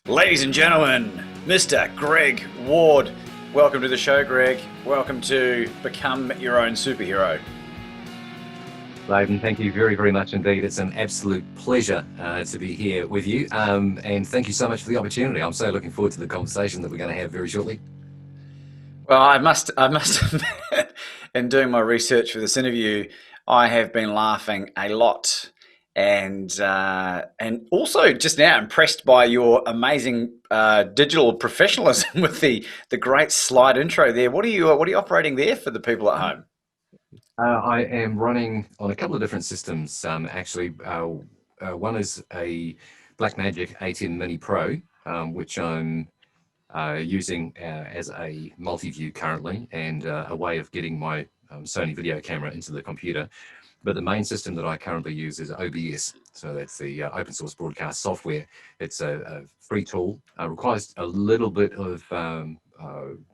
Ladies and gentlemen, Mr. Greg Ward. Welcome to the show, Greg. Welcome to Become Your Own Superhero. Logan, thank you very, very much indeed. It's an absolute pleasure to be here with you. And thank you so much for the opportunity. I'm so looking forward to the conversation that we're going to have very shortly. Well, I must admit, in doing my research for this interview, I have been laughing a lot, and also just now impressed by your amazing digital professionalism with the great slide intro there. What are you operating there for the people at home? I am running on a couple of different systems. Actually, one is a Blackmagic A10 Mini Pro, which I'm using as a multi-view currently, and a way of getting my Sony video camera into the computer. But the main system that I currently use is OBS. So that's the open source broadcast software. It's a free tool, requires a little bit of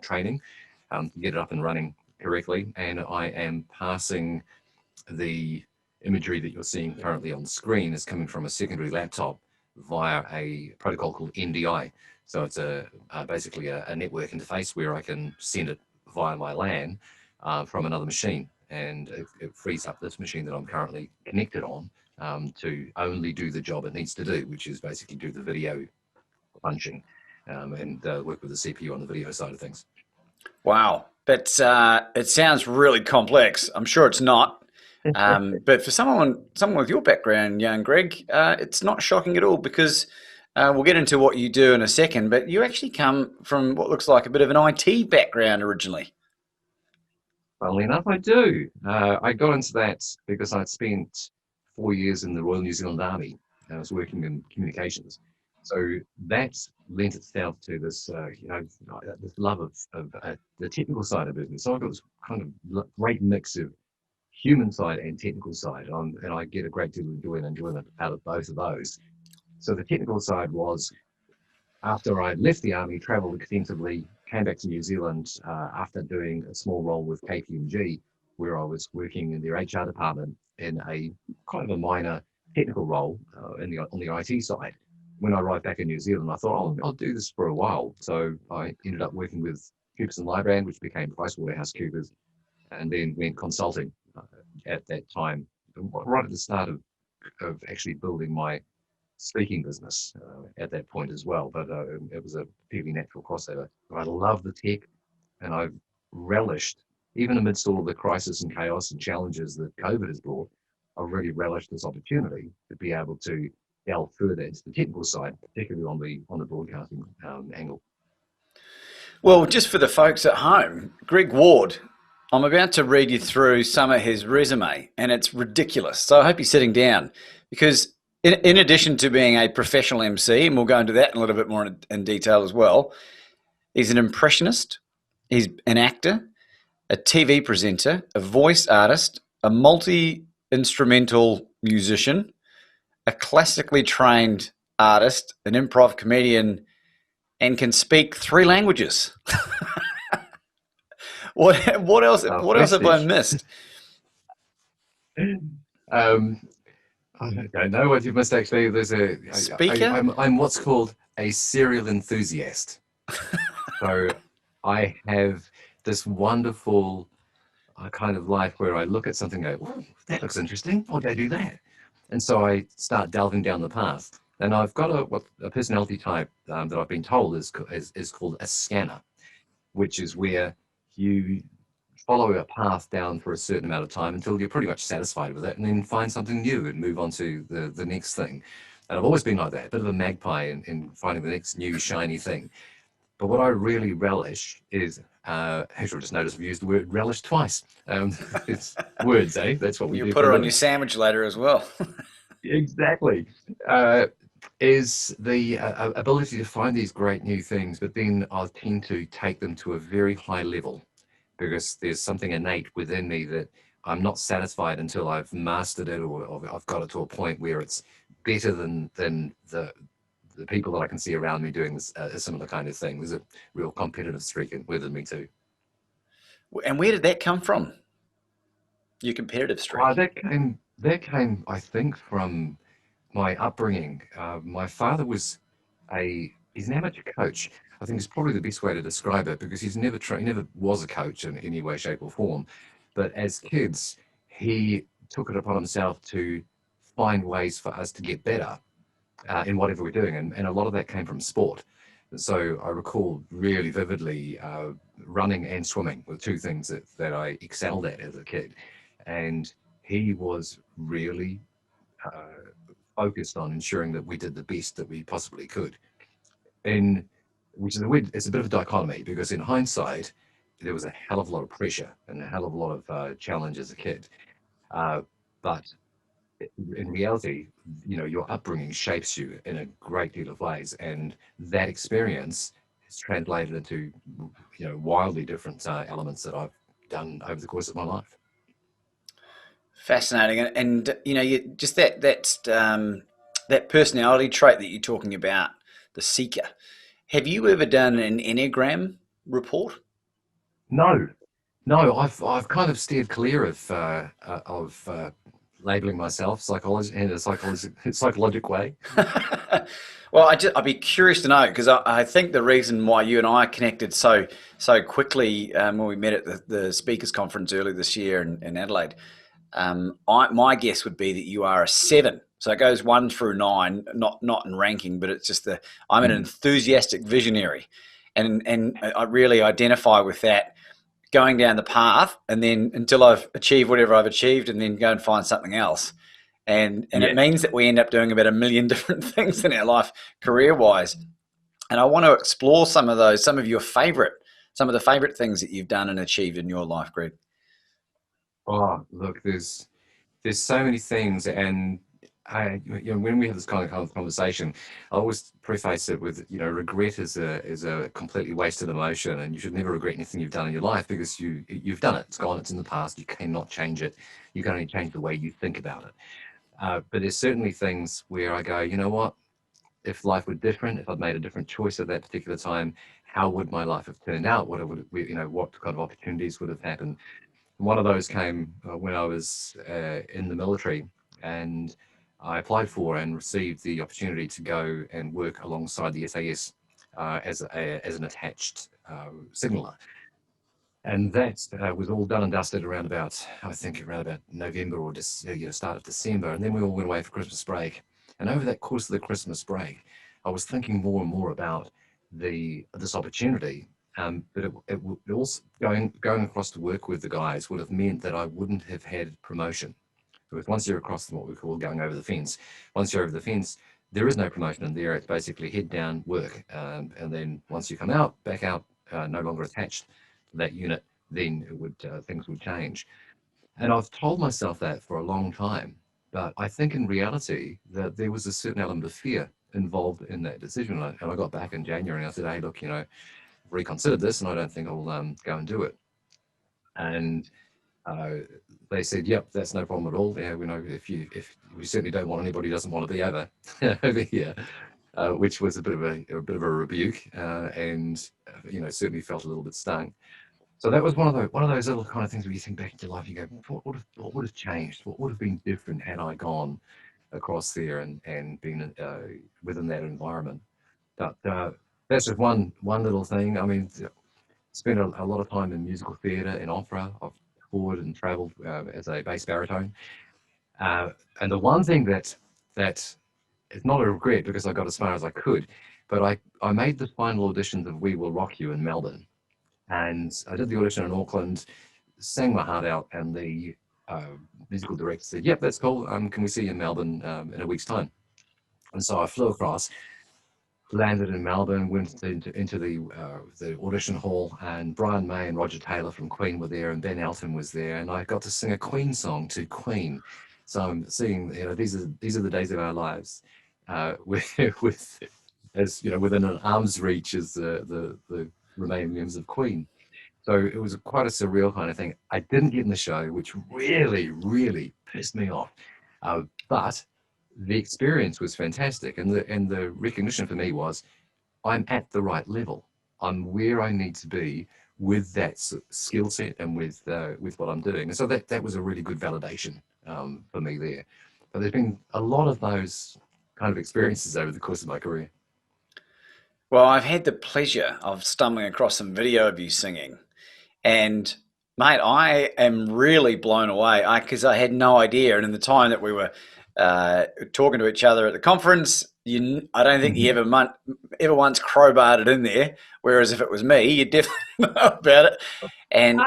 training to get it up and running correctly. And I am passing the imagery that you're seeing currently on the screen is coming from a secondary laptop via a protocol called NDI. So it's basically a network interface where I can send it via my LAN from another machine. And it frees up this machine that I'm currently connected on to only do the job it needs to do, which is basically do the video punching and work with the CPU on the video side of things. Wow, but it sounds really complex. I'm sure it's not. But for someone with your background, young Greg, it's not shocking at all because we'll get into what you do in a second. But you actually come from what looks like a bit of an IT background originally. Funnily enough, I do. I got into that because I'd spent 4 years in the Royal New Zealand Army. And I was working in communications. So that lent itself to this, this love of the technical side of business. So I've got this kind of great mix of human side and technical side, and I get a great deal of joy and enjoyment out of both of those. So the technical side was after I left the army, traveled extensively, came back to New Zealand after doing a small role with KPMG, where I was working in their HR department in a kind of a minor technical role on the IT side. When I arrived back in New Zealand, I thought, oh, I'll do this for a while. So I ended up working with Coopers and Lybrand, which became PricewaterhouseCoopers, and then went consulting at that time, right at the start of actually building my speaking business at that point as well. But it was a fairly natural crossover. I love the tech, and I've relished, even amidst all of the crisis and chaos and challenges that COVID has brought, I've really relished this opportunity to be able to delve further into the technical side, particularly on the broadcasting angle. Well, just for the folks at home, Greg Ward, I'm about to read you through some of his resume, and it's ridiculous. So I hope you're sitting down because in addition to being a professional MC, and we'll go into that in a little bit more in detail as well, he's an impressionist, he's an actor, a TV presenter, a voice artist, a multi-instrumental musician, a classically trained artist, an improv comedian, and can speak 3 languages. What else have I missed? I don't know what you've missed actually. Speaker? I'm what's called a serial enthusiast. So I have this wonderful kind of life where I look at something and go, oh, that looks interesting. Why don't I do that? And so I start delving down the path. And I've got a personality type that I've been told is called a scanner, which is where you follow a path down for a certain amount of time until you're pretty much satisfied with it, and then find something new and move on to the next thing. And I've always been like that, a bit of a magpie in finding the next new shiny thing. But what I really relish is, actually I just noticed I've used the word relish twice. It's words, eh? That's what we do. You put it on your sandwich later as well. Exactly. Is the ability to find these great new things, but then I'll tend to take them to a very high level because there's something innate within me that I'm not satisfied until I've mastered it or I've got it to a point where it's better than the people that I can see around me doing this, a similar kind of thing. There's a real competitive streak within me too. And where did that come from? Your competitive streak? That came, I think, from my upbringing. My father was a he's an amateur coach. I think is probably the best way to describe it because he never was a coach in any way, shape, or form. But as kids, he took it upon himself to find ways for us to get better in whatever we're doing, and a lot of that came from sport. So I recall really vividly running and swimming were two things that I excelled at as a kid, and he was really uh, focused on ensuring that we did the best that we possibly could. In which is a weird, it's a bit of a dichotomy because in hindsight, there was a hell of a lot of pressure and a hell of a lot of challenge as a kid. Uh, but in reality, you know, your upbringing shapes you in a great deal of ways, and that experience is translated into, you know, wildly different elements that I've done over the course of my life. Fascinating, and you know, you just that personality trait that you're talking about, the seeker. Have you ever done an Enneagram report? No, no, I've kind of steered clear of labeling myself psychology in a psychological way. Well, I'd be curious to know because I think the reason why you and I connected so quickly when we met at the speakers conference earlier this year in Adelaide, my guess would be that you are a seven. So it goes one through nine, not in ranking, but it's just I'm an Mm. enthusiastic visionary, and I really identify with that. Going down the path, and then until I've achieved whatever I've achieved, and then go and find something else. And it Yeah. means that we end up doing about a million different things in our life, career wise. And I want to explore some of those, some of the favorite things that you've done and achieved in your life, Greg. Oh, look, there's so many things, and you know, when we have this kind of conversation, I always preface it with, you know, regret is a completely wasted emotion, and you should never regret anything you've done in your life because you've done it. It's gone. It's in the past. You cannot change it. You can only change the way you think about it. But there's certainly things where I go, you know what? If life were different, if I'd made a different choice at that particular time, how would my life have turned out? You know, what kind of opportunities would have happened? One of those came when I was in the military, and I applied for and received the opportunity to go and work alongside the SAS as an attached signaller. And that was all done and dusted around about, I think, around about November or just, you know, start of December. And then we all went away for Christmas break. And over that course of the Christmas break, I was thinking more and more about this opportunity. But it also going across to work with the guys would have meant that I wouldn't have had promotion. Because once you're across what we call going over the fence, once you're over the fence, there is no promotion in there. It's basically head down work. And then once you come out, back out, no longer attached to that unit, then it would things would change. And I've told myself that for a long time. But I think in reality that there was a certain element of fear involved in that decision. And I got back in January and I said, hey, look, you know, I've reconsidered this and I don't think I'll go and do it. And uh, they said, "Yep, that's no problem at all. Yeah, we know if we certainly don't want anybody who doesn't want to be over over here," which was a bit of a rebuke, and you know, certainly felt a little bit stung. So that was one of those little kind of things where you think back into your life, you go, what would have changed? What would have been different had I gone across there and been within that environment? But that's just one little thing. I mean, spent a lot of time in musical theatre and opera. I've toured and travelled as a bass baritone. Uh, and the one thing that it's not a regret because I got as far as I could, but I made the final auditions of We Will Rock You in Melbourne. And I did the audition in Auckland, sang my heart out, and the uh, musical director said, "Yep, that's cool. Can we see you in Melbourne in a week's time?" And so I flew across, landed in Melbourne, went into the audition hall, and Brian May and Roger Taylor from Queen were there, and Ben Elton was there, and I got to sing a Queen song to Queen. So I'm seeing, you know, these are the days of our lives, with as you know, within an arm's reach as the remaining members of Queen. So it was quite a surreal kind of thing. I didn't get in the show, which really pissed me off. But the experience was fantastic, and the recognition for me was I'm at the right level. I'm where I need to be with that skill set and with what I'm doing. And so that was a really good validation for me there. But there's been a lot of those kind of experiences over the course of my career. Well, I've had the pleasure of stumbling across some video of you singing, and mate, I am really blown away. Because I had no idea, and in the time that we were talking to each other at the conference, I don't think you ever once crowbarred it in there. Whereas if it was me, you'd definitely know about it. And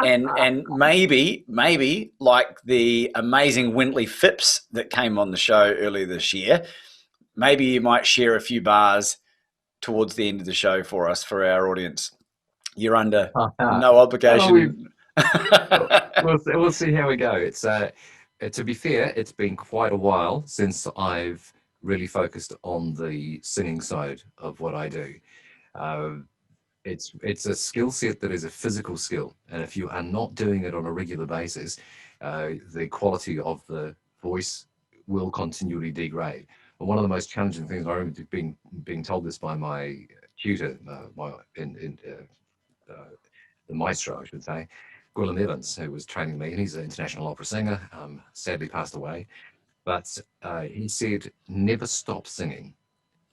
maybe like the amazing Wintley Phipps that came on the show earlier this year, maybe you might share a few bars towards the end of the show for us, for our audience. You're under no Oh, obligation. we'll see how we go. To be fair, it's been quite a while since I've really focused on the singing side of what I do. Uh, it's a skill set that is a physical skill, and if you are not doing it on a regular basis, the quality of the voice will continually degrade. And one of the most challenging things, I remember being told this by my tutor, uh, the maestro, I should say, Gwilym Evans, who was training me, and he's an international opera singer, sadly passed away. But he said, never stop singing.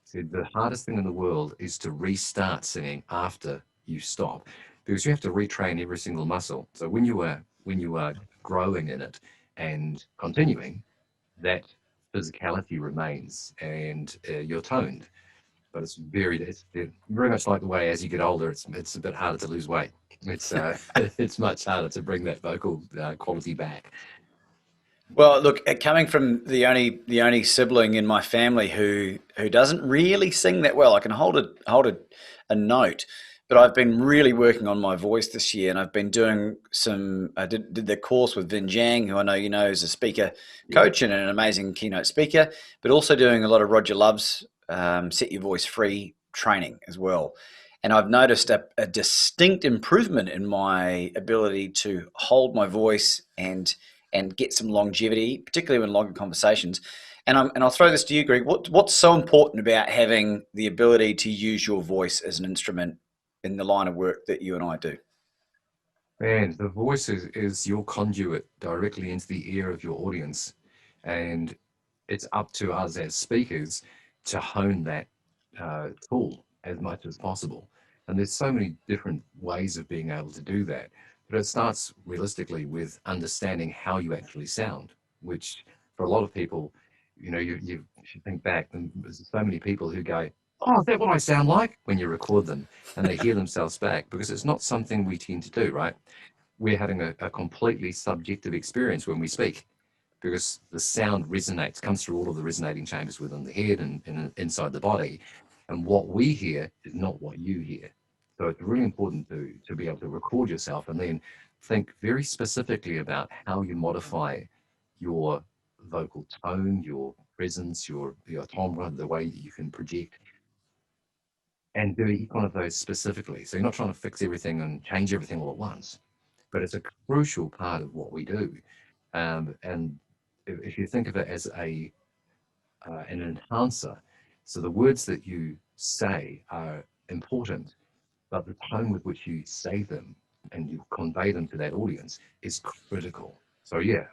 He said, the hardest thing in the world is to restart singing after you stop, because you have to retrain every single muscle. So when you are growing in it and continuing, that physicality remains, and you're toned. But it's very much like the way as you get older, it's a bit harder to lose weight. It's it's much harder to bring that vocal quality back. Well, look, coming from the only sibling in my family who doesn't really sing that well, I can hold a note, but I've been really working on my voice this year, and I've been doing some. I did the course with Vin Jiang, who I know you know is a speaker Yeah. coach and an amazing keynote speaker, but also doing a lot of Roger Love's Set Your Voice Free training as well. And I've noticed a distinct improvement in my ability to hold my voice and get some longevity, particularly in longer conversations. And I'll throw this to you, Greg. What's so important about having the ability to use your voice as an instrument in the line of work that you and I do? And the voice is your conduit directly into the ear of your audience. And it's up to us as speakers to hone that tool as much as possible. And there's so many different ways of being able to do that. But it starts realistically with understanding how you actually sound, which for a lot of people, you should think back, and there's so many people who go, "Oh, is that what I sound like?" when you record them and they hear themselves back, because it's not something we tend to do, right? We're having a completely subjective experience when we speak, because the sound resonates, comes through all of the resonating chambers within the head and inside the body. And what we hear is not what you hear. So it's really important to be able to record yourself and then think very specifically about how you modify your vocal tone, your presence, your timbre, the way that you can project, and do each one of those specifically. So you're not trying to fix everything and change everything all at once, but it's a crucial part of what we do. And if you think of it as an enhancer, so the words that you say are important, but the tone with which you say them and you convey them to that audience is critical. So yeah,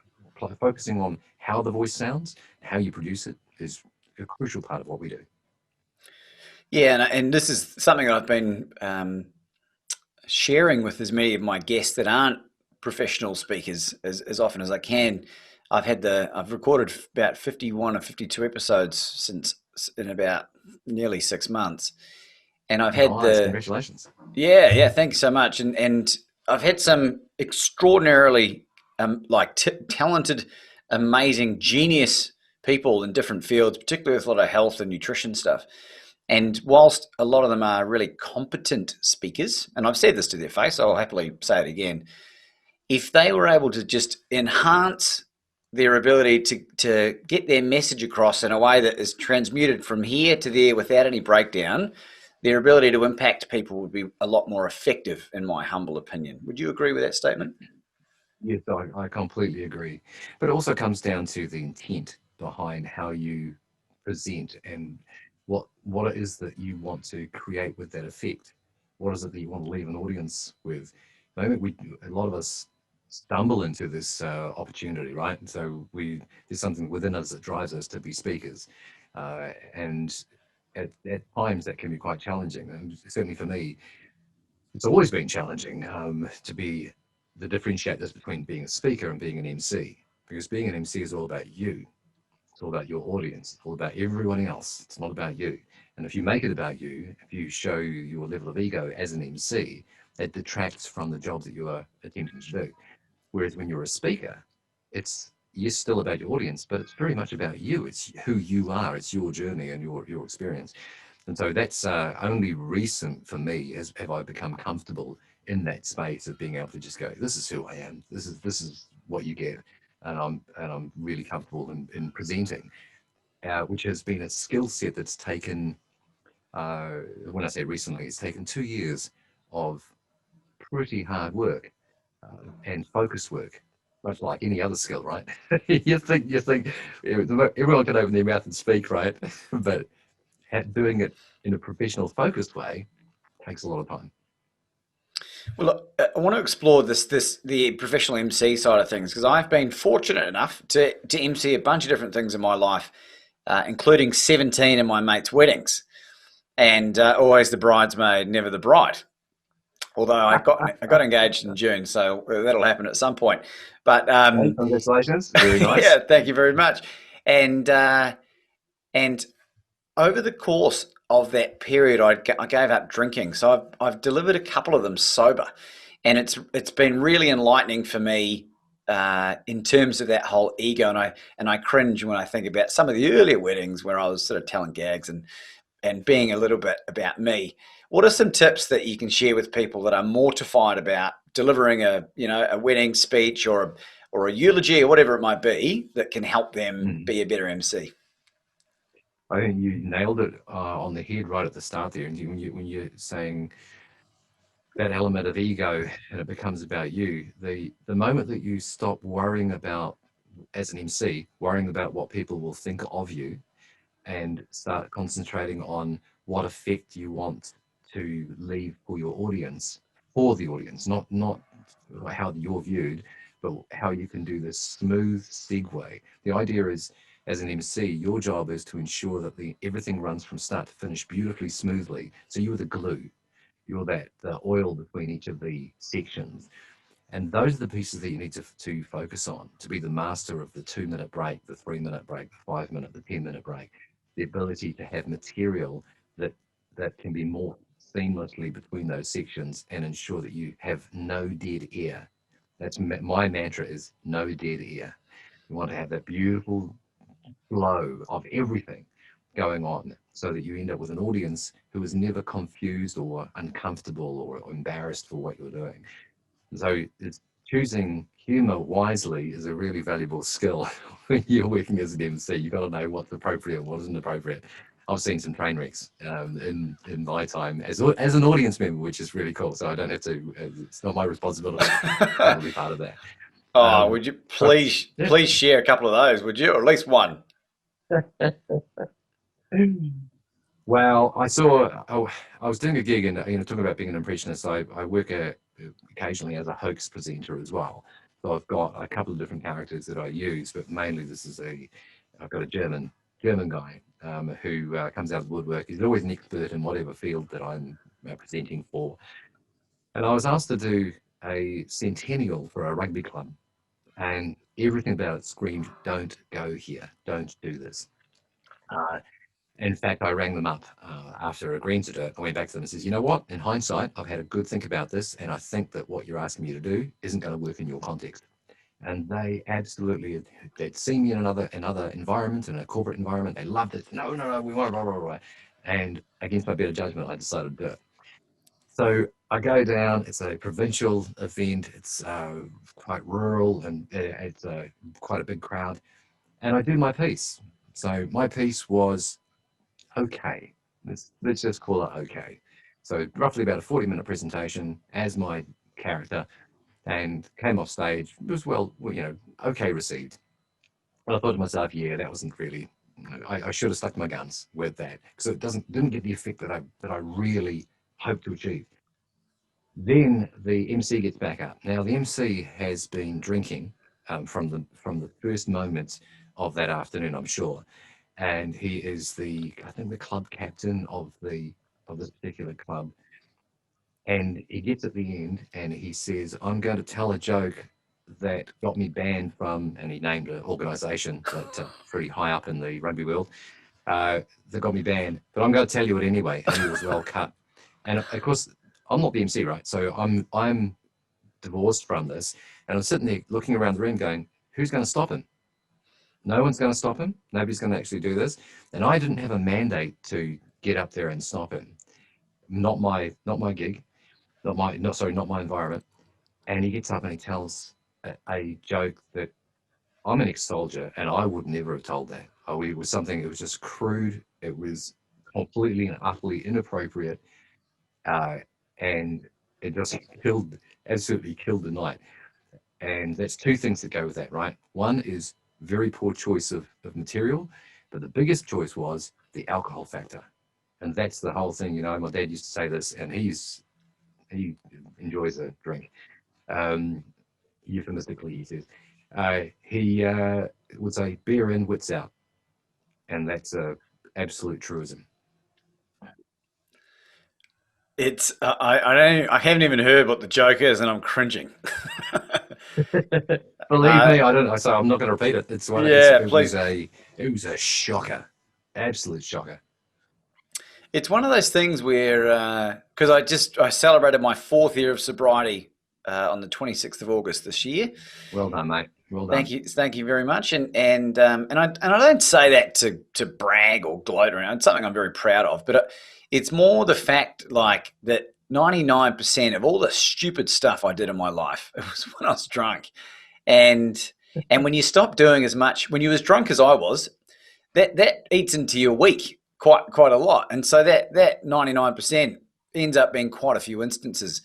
focusing on how the voice sounds, how you produce it is a crucial part of what we do. Yeah, and this is something I've been sharing with as many of my guests that aren't professional speakers as often as I can. I've recorded about 51 or 52 episodes since in about nearly 6 months, and I've had Nice, the congratulations. yeah, thanks so much. And I've had some extraordinarily talented, amazing, genius people in different fields, particularly with a lot of health and nutrition stuff. And whilst a lot of them are really competent speakers, and I've said this to their face, I'll happily say it again, if they were able to just enhance their ability to get their message across in a way that is transmuted from here to there without any breakdown, their ability to impact people would be a lot more effective, in my humble opinion. Would you agree with that statement? Yes, I completely agree. But it also comes down to the intent behind how you present and what it is that you want to create with that effect. What is it that you want to leave an audience with? I think a lot of us stumble into this opportunity, right? And so there's something within us that drives us to be speakers, and at times that can be quite challenging. And certainly for me, it's always been challenging to be the differentiators between being a speaker and being an MC, because being an MC is all about you. It's all about your audience. It's all about everyone else. It's not about you. And if you make it about you, if you show your level of ego as an MC, that detracts from the job that you are attempting to do. Whereas when you're a speaker, it's yes, still about your audience, but it's very much about you. It's who you are. It's your journey and your experience. And so that's only recent for me as have I become comfortable in that space of being able to just go, this is who I am. This is what you get, and I'm really comfortable in presenting, which has been a skill set that's taken. When I say recently, it's taken 2 years of pretty hard work and focus work, much like any other skill, right? you think everyone can open their mouth and speak, right? But doing it in a professional, focused way takes a lot of time. Well, look, I want to explore the professional MC side of things because I've been fortunate enough to MC a bunch of different things in my life, including 17 of my mates' weddings, and always the bridesmaid, never the bride. Although I got engaged in June, so that'll happen at some point. But Hey, congratulations, very yeah, nice. thank you very much. And and over the course of that period, I gave up drinking. So I've delivered a couple of them sober, and it's been really enlightening for me in terms of that whole ego. And I cringe when I think about some of the earlier weddings where I was sort of telling gags and being a little bit about me. What are some tips that you can share with people that are mortified about delivering a wedding speech or a eulogy or whatever it might be that can help them Mm. be a better MC? I think you nailed it on the head right at the start there. And when you're saying that element of ego and it becomes about you, the moment that you stop worrying about, as an MC, worrying about what people will think of you and start concentrating on what effect you want to leave for the audience, not how you're viewed, but how you can do this smooth segue. The idea is, as an MC, your job is to ensure that everything runs from start to finish beautifully smoothly. So you're the glue, you're the oil between each of the sections. And those are the pieces that you need to focus on to be the master of the 2 minute break, the 3 minute break, the 5 minute, the 10 minute break, the ability to have material that can be morphed seamlessly between those sections and ensure that you have no dead air. That's my mantra is no dead air. You want to have that beautiful flow of everything going on so that you end up with an audience who is never confused or uncomfortable or embarrassed for what you're doing. So it's choosing humor wisely is a really valuable skill when you're working as an MC. You've got to know what's appropriate and what isn't appropriate. I've seen some train wrecks in my time as an audience member, which is really cool. So I don't have to. It's not my responsibility to be part of that. Oh, Um, would you but yeah. please share a couple of those, would you? Or at least one. Well, I was doing a gig and talking about being an impressionist. I work occasionally as a hoax presenter as well. So I've got a couple of different characters that I use, but mainly I've got a German guy who comes out of the woodwork. He's always an expert in whatever field that I'm presenting for. And I was asked to do a centennial for a rugby club, and everything about it screamed, "Don't go here, don't do this." Uh, in fact, I rang them up after agreeing to do it. I went back to them and says, "You know what? In hindsight, I've had a good think about this, and I think that what you're asking me to do isn't going to work in your context." And they absolutely, they'd seen me in another environment, in a corporate environment. They loved it. No, no, no, we want blah, blah, blah. And against my better judgment, I decided to do it. So I go down. It's a provincial event. It's quite rural, and it's quite a big crowd. And I do my piece. So my piece was okay. Let's just call it okay. So roughly about a 40-minute presentation as my character, and came off stage. It was okay received. And I thought to myself, yeah, that wasn't really. I should have stuck to my guns with that because it didn't get the effect that I really hoped to achieve. Then the MC gets back up. Now the MC has been drinking from the first moments of that afternoon, I'm sure. and he is I think the club captain of this particular club. And he gets at the end and he says, "I'm going to tell a joke that got me banned from," and he named an organisation that pretty high up in the rugby world, that got me banned, but I'm going to tell you it anyway. And he was well cut. And of course, I'm not the MC, right? So I'm divorced from this, and I'm sitting there looking around the room, going, "Who's going to stop him? No one's going to stop him. Nobody's going to actually do this." And I didn't have a mandate to get up there and stop him. Not my gig. Not my environment. And he gets up and he tells a joke that I'm an ex-soldier and I would never have told that. Oh, it was something, it was just crude. It was completely and utterly inappropriate. Uh, and it just absolutely killed the night. And that's two things that go with that, right? One is very poor choice of material, but the biggest choice was the alcohol factor. And that's the whole thing. My dad used to say this, and he enjoys a drink. Um, Euphemistically, he says. He would say beer in, wits out, and that's a absolute truism. It's I haven't even heard what the joke is, and I'm cringing. Believe uh, me, I don't. So I'm not going to repeat it. yeah, please. It was a shocker, absolute shocker. It's one of those things where because I celebrated my fourth year of sobriety on the 26th of August this year. Well done, mate. Well done. Thank you very much. And I don't say that to brag or gloat around. It's something I'm very proud of, but it's more the fact like that 99% of all the stupid stuff I did in my life it was when I was drunk, and and when you stop doing as much when you're as drunk as I was, that eats into your week quite a lot, and so that 99% ends up being quite a few instances,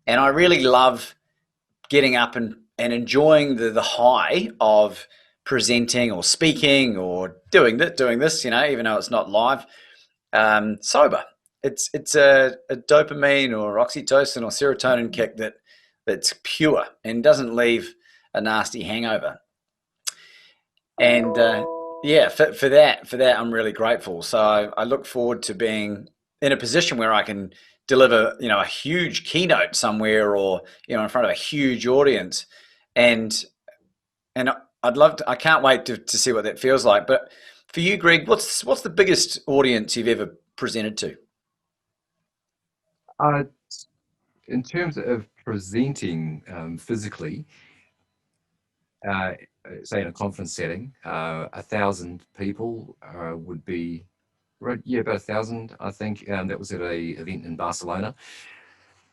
and I really love getting up and enjoying the high of presenting or speaking or doing this, even though it's not live, sober. It's a dopamine or oxytocin or serotonin kick that's pure and doesn't leave a nasty hangover. And yeah, for that, I'm really grateful. So I look forward to being in a position where I can deliver, a huge keynote somewhere, or in front of a huge audience, and and I'd love to. I can't wait to see what that feels like. But for you, Greg, what's the biggest audience you've ever presented to? Uh, in terms of presenting physically, uh, say in a conference setting, 1,000 people would be, right, yeah, about 1,000, I think. That was at a event in Barcelona,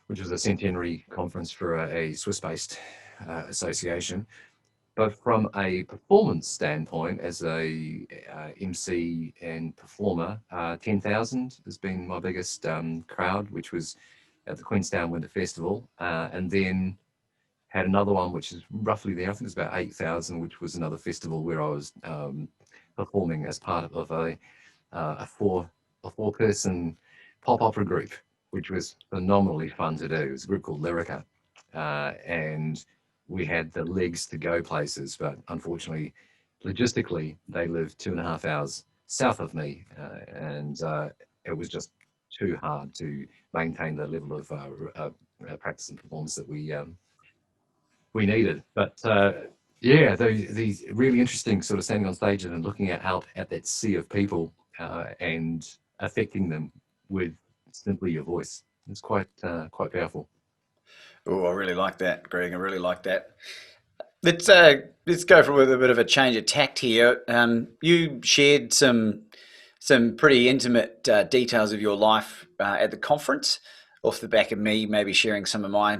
which was a centenary conference for a Swiss-based association. But from a performance standpoint, as a MC and performer, 10,000 has been my biggest crowd, which was at the Queenstown Winter Festival, and then had another one which is roughly there. I think it's about 8,000, which was another festival where I was performing as part of a four-person pop opera group, which was phenomenally fun to do. It was a group called Lyrica, and we had the legs to go places, but unfortunately, logistically, they live 2.5 hours south of me, and it was just too hard to maintain the level of practice and performance that we needed. But yeah, these really interesting sort of standing on stage and looking out at that sea of people and affecting them with simply your voice. It's quite powerful. Oh, I really like that, Greg. I really like that. Let's go for a bit of a change of tact here. You shared some pretty intimate details of your life at the conference, off the back of me maybe sharing some of my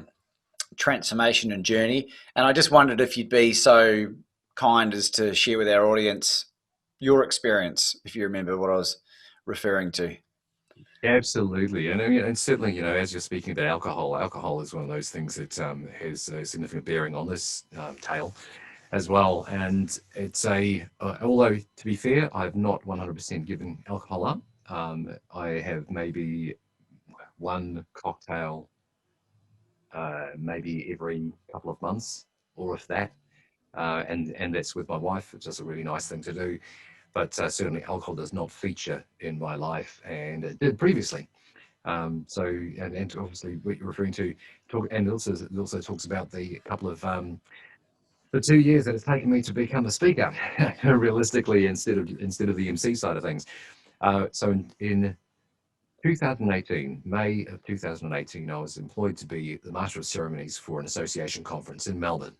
transformation and journey. And I just wondered if you'd be so kind as to share with our audience your experience, if you remember what I was referring to. Absolutely, and I mean, and certainly, as you're speaking about alcohol is one of those things that has a significant bearing on this tale as well. And it's although to be fair, I've not 100% given alcohol up. I have maybe one cocktail, maybe every couple of months, or if that, and that's with my wife. It's just a really nice thing to do. but certainly alcohol does not feature in my life, and it did previously. And obviously what you're referring to, and it also talks about the couple of the 2 years that it's taken me to become a speaker, realistically, instead of the MC side of things. In 2018, May of 2018, I was employed to be the Master of Ceremonies for an association conference in Melbourne.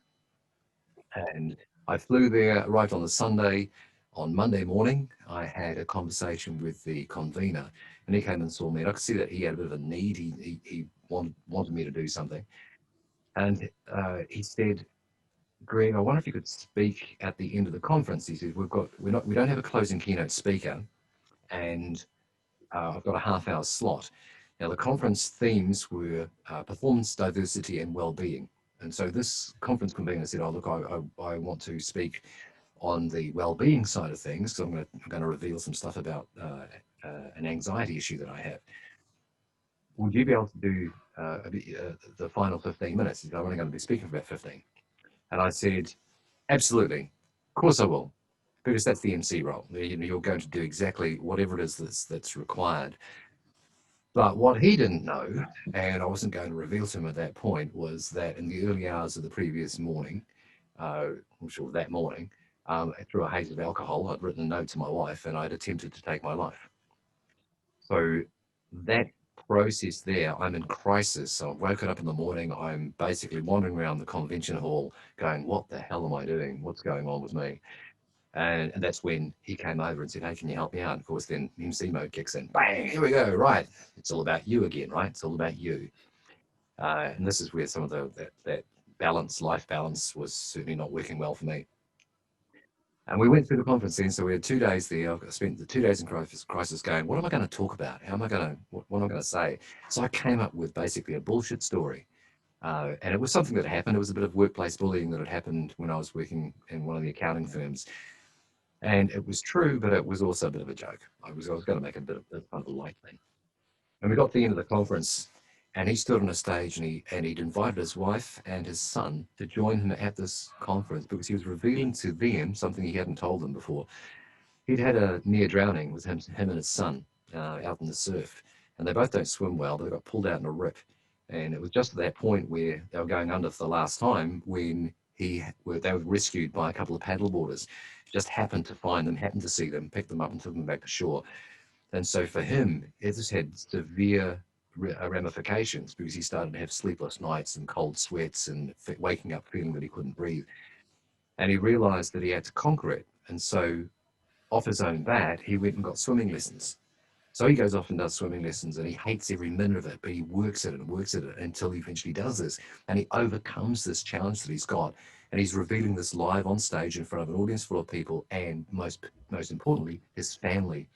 And I flew there, arrived on the Sunday. On Monday morning, I had a conversation with the convener, and he came and saw me. And I could see that he had a bit of a need. He wanted me to do something. And he said, Greg, I wonder if you could speak at the end of the conference. He said, we don't have a closing keynote speaker, and I've got a half-hour slot. Now, the conference themes were performance, diversity, and well-being. And so this conference convener said, "Oh, look, I want to speak on the well-being side of things, because I'm going to reveal some stuff about an anxiety issue that I have. Would you be able to do the final 15 minutes?" He said, "I'm only going to be speaking for about 15." And I said, "Absolutely, of course I will, because that's the MC role. You're going to do exactly whatever it is that's required." But what he didn't know, and I wasn't going to reveal to him at that point, was that in the early hours of the previous morning, which was that morning, through a haze of alcohol, I'd written a note to my wife and I'd attempted to take my life. So that process there, I'm in crisis. So I've woken up in the morning, I'm basically wandering around the convention hall going, what the hell am I doing? What's going on with me? And that's when he came over and said, "Hey, can you help me out?" Of course, then MC mode kicks in. Bang, here we go. Right. It's all about you again, right? It's all about you. And this is where some of that balance, life balance, was certainly not working well for me. And we went through the conference then. So we had 2 days there. I spent the 2 days in crisis going, what am I going to talk about? How am I going to, what am I going to say? So I came up with basically a bullshit story. And it was something that happened. It was a bit of workplace bullying that had happened when I was working in one of the accounting firms. And it was true, but it was also a bit of a joke. I was going to make a bit of kind of a light thing. And we got to the end of the conference, and he stood on a stage, and he'd invited his wife and his son to join him at this conference, because he was revealing to them something he hadn't told them before. He'd had a near drowning with him and his son out in the surf, and they both don't swim well, but they got pulled out in a rip. And it was just at that point where they were going under for the last time when they were rescued by a couple of paddleboarders. Just happened to find them, happened to see them, picked them up and took them back to shore. And so for him, it just had severe ramifications, because he started to have sleepless nights and cold sweats and waking up feeling that he couldn't breathe. And he realized that he had to conquer it. And so off his own bat, he went and got swimming lessons. So he goes off and does swimming lessons, and he hates every minute of it, but he works at it and works at it until he eventually does this. And he overcomes this challenge that he's got. And he's revealing this live on stage in front of an audience full of people, and most importantly, his family.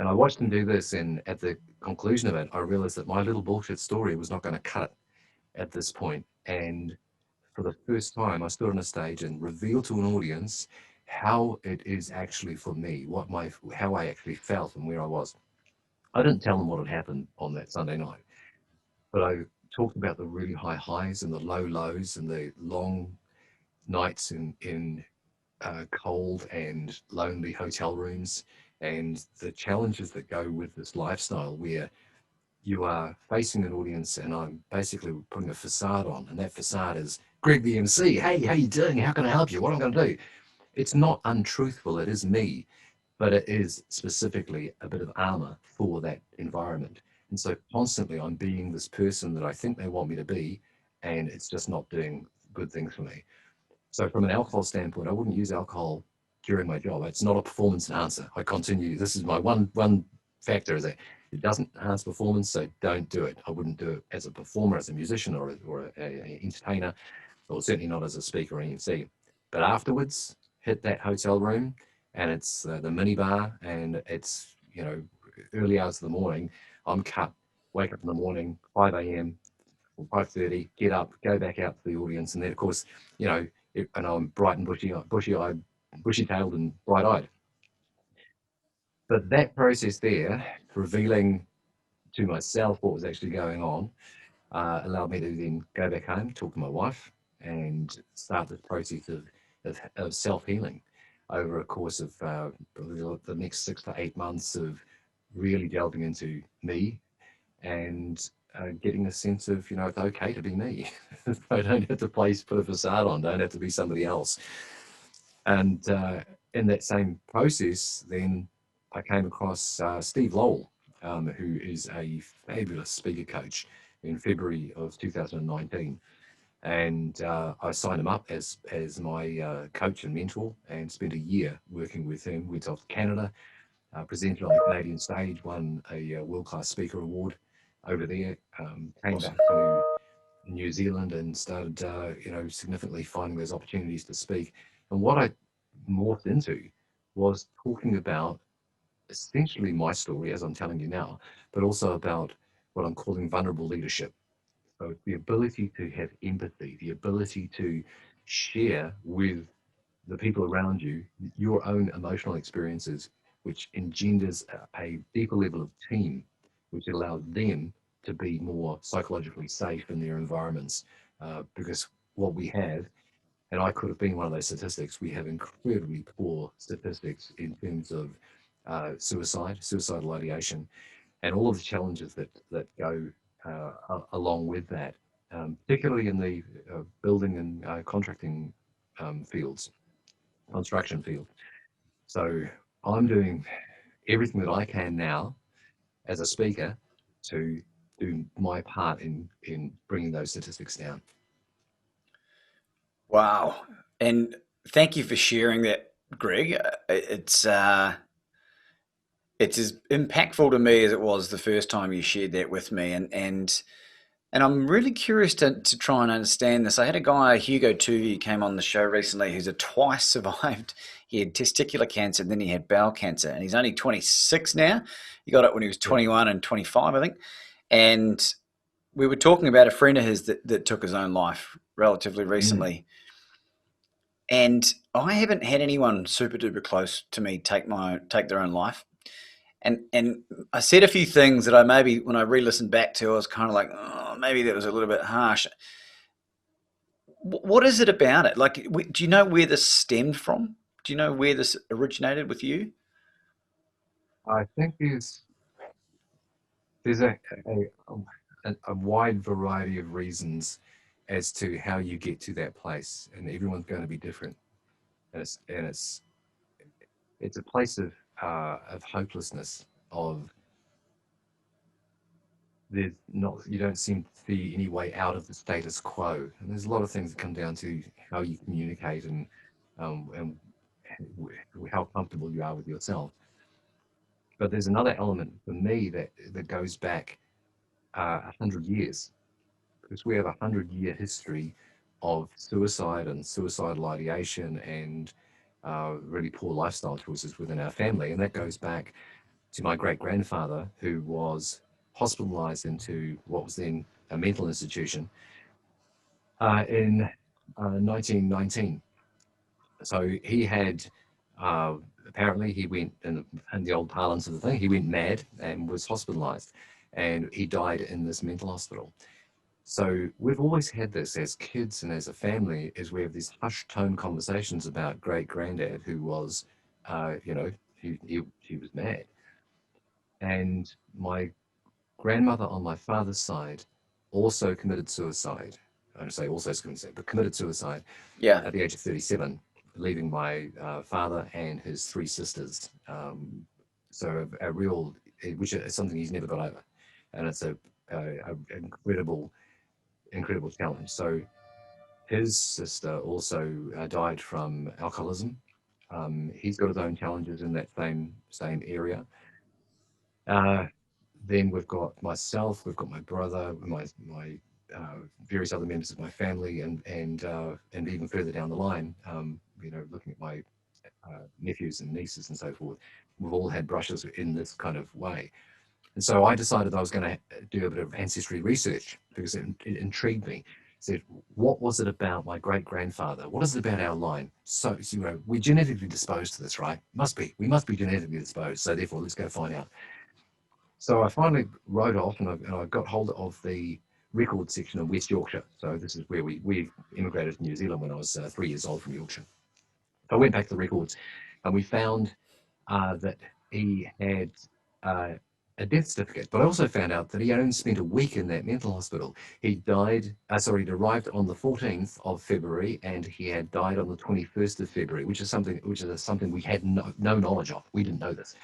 And I watched him do this, and at the conclusion of it, I realized that my little bullshit story was not going to cut it at this point. And for the first time, I stood on a stage and revealed to an audience how it is actually for me, how I actually felt and where I was. I didn't tell them what had happened on that Sunday night, but I talked about the really high highs and the low lows and the long nights in cold and lonely hotel rooms, and the challenges that go with this lifestyle where you are facing an audience, and I'm basically putting a facade on, and that facade is Greg the MC. Hey, how you doing? How can I help you? What am I going to do? It's not untruthful. It is me, but it is specifically a bit of armor for that environment. And so constantly I'm being this person that I think they want me to be, and it's just not doing good things for me. So from an alcohol standpoint, I wouldn't use alcohol during my job. It's not a performance enhancer. I continue. This is my one factor, is that it doesn't enhance performance, so don't do it. I wouldn't do it as a performer, as a musician, or a entertainer, or certainly not as a speaker or MC. But afterwards, hit that hotel room, and it's the mini bar, and it's early hours of the morning. I'm cut. Wake up in the morning, 5 a.m. or 5:30. Get up, go back out to the audience, and then of course, and I'm bright and bushy-eyed, bushy-tailed, and bright-eyed. But that process there, revealing to myself what was actually going on, allowed me to then go back home, talk to my wife, and start the process of self-healing. over a course of the next 6 to 8 months of really delving into me and getting a sense of, it's okay to be me. I don't have to put a facade on, don't have to be somebody else. And in that same process, then I came across Steve Lowell, who is a fabulous speaker coach in February of 2019. And I signed him up as my coach and mentor and spent a year working with him. Went off to Canada, presented on the Canadian stage, won a world-class speaker award over there, came Awesome. back to New Zealand and started, significantly finding those opportunities to speak. And what I morphed into was talking about essentially my story, as I'm telling you now, but also about what I'm calling vulnerable leadership. So the ability to have empathy, the ability to share with the people around you your own emotional experiences, which engenders a deeper level of team, which allows them to be more psychologically safe in their environments. Because what we have, and I could have been one of those statistics, we have incredibly poor statistics in terms of suicidal ideation, and all of the challenges that go along with that, particularly in the building and contracting fields, construction field. So I'm doing everything that I can now as a speaker to do my part in bringing those statistics down. Wow. And thank you for sharing that, Greg. It's as impactful to me as it was the first time you shared that with me, and I'm really curious to try and understand this. I had a guy, Hugo Tuvey, came on the show recently who's a twice survived. He had testicular cancer, and then he had bowel cancer, and he's only 26 now. He got it when he was Yeah. 21 and 25, I think. And we were talking about a friend of his that took his own life relatively Mm. recently. And I haven't had anyone super duper close to me take their own life. And I said a few things that I maybe when I re-listened back to, I was kind of like, oh, maybe that was a little bit harsh. What is it about it? Like, do you know where this stemmed from? Do you know where this originated with you? I think there's a wide variety of reasons as to how you get to that place, and everyone's going to be different. And it's a place of hopelessness, of there's not you don't seem to see any way out of the status quo, and there's a lot of things that come down to how you communicate and how comfortable you are with yourself. But there's another element for me that goes back 100 years, because we have 100-year history of suicide and suicidal ideation and really poor lifestyle choices within our family, and that goes back to my great grandfather, who was hospitalized into what was then a mental institution in 1919. So he had, uh, apparently, he went, in the old parlance of the thing, he went mad and was hospitalized. And he died in this mental hospital. So we've always had this as kids and as a family, is we have these hushed tone conversations about great granddad who was, he was mad. And my grandmother on my father's side also committed suicide. I don't say also committed suicide, but committed suicide Yeah. at the age of 37, leaving my father and his three sisters. So a real, which is something he's never got over, and it's a incredible challenge. So his sister also died from alcoholism. He's got his own challenges in that same area. Uh, then we've got myself, we've got my brother, my various other members of my family, and even further down the line, looking at my nephews and nieces and so forth, we've all had brushes in this kind of way. And so I decided I was going to do a bit of ancestry research because it intrigued me. Said, what was it about my great grandfather? What is it about our line? So, we're genetically disposed to this, right? Must be. We must be genetically disposed. So therefore, let's go find out. So I finally wrote off, and I got hold of the record section of West Yorkshire. So this is where we immigrated to New Zealand when I was 3 years old from Yorkshire. I went back to the records, and we found that he had uh, a death certificate, but I also found out that he only spent a week in that mental hospital. He died, he'd arrived on the 14th of February, and he had died on the 21st of February, which is something we had no knowledge of. We didn't know this.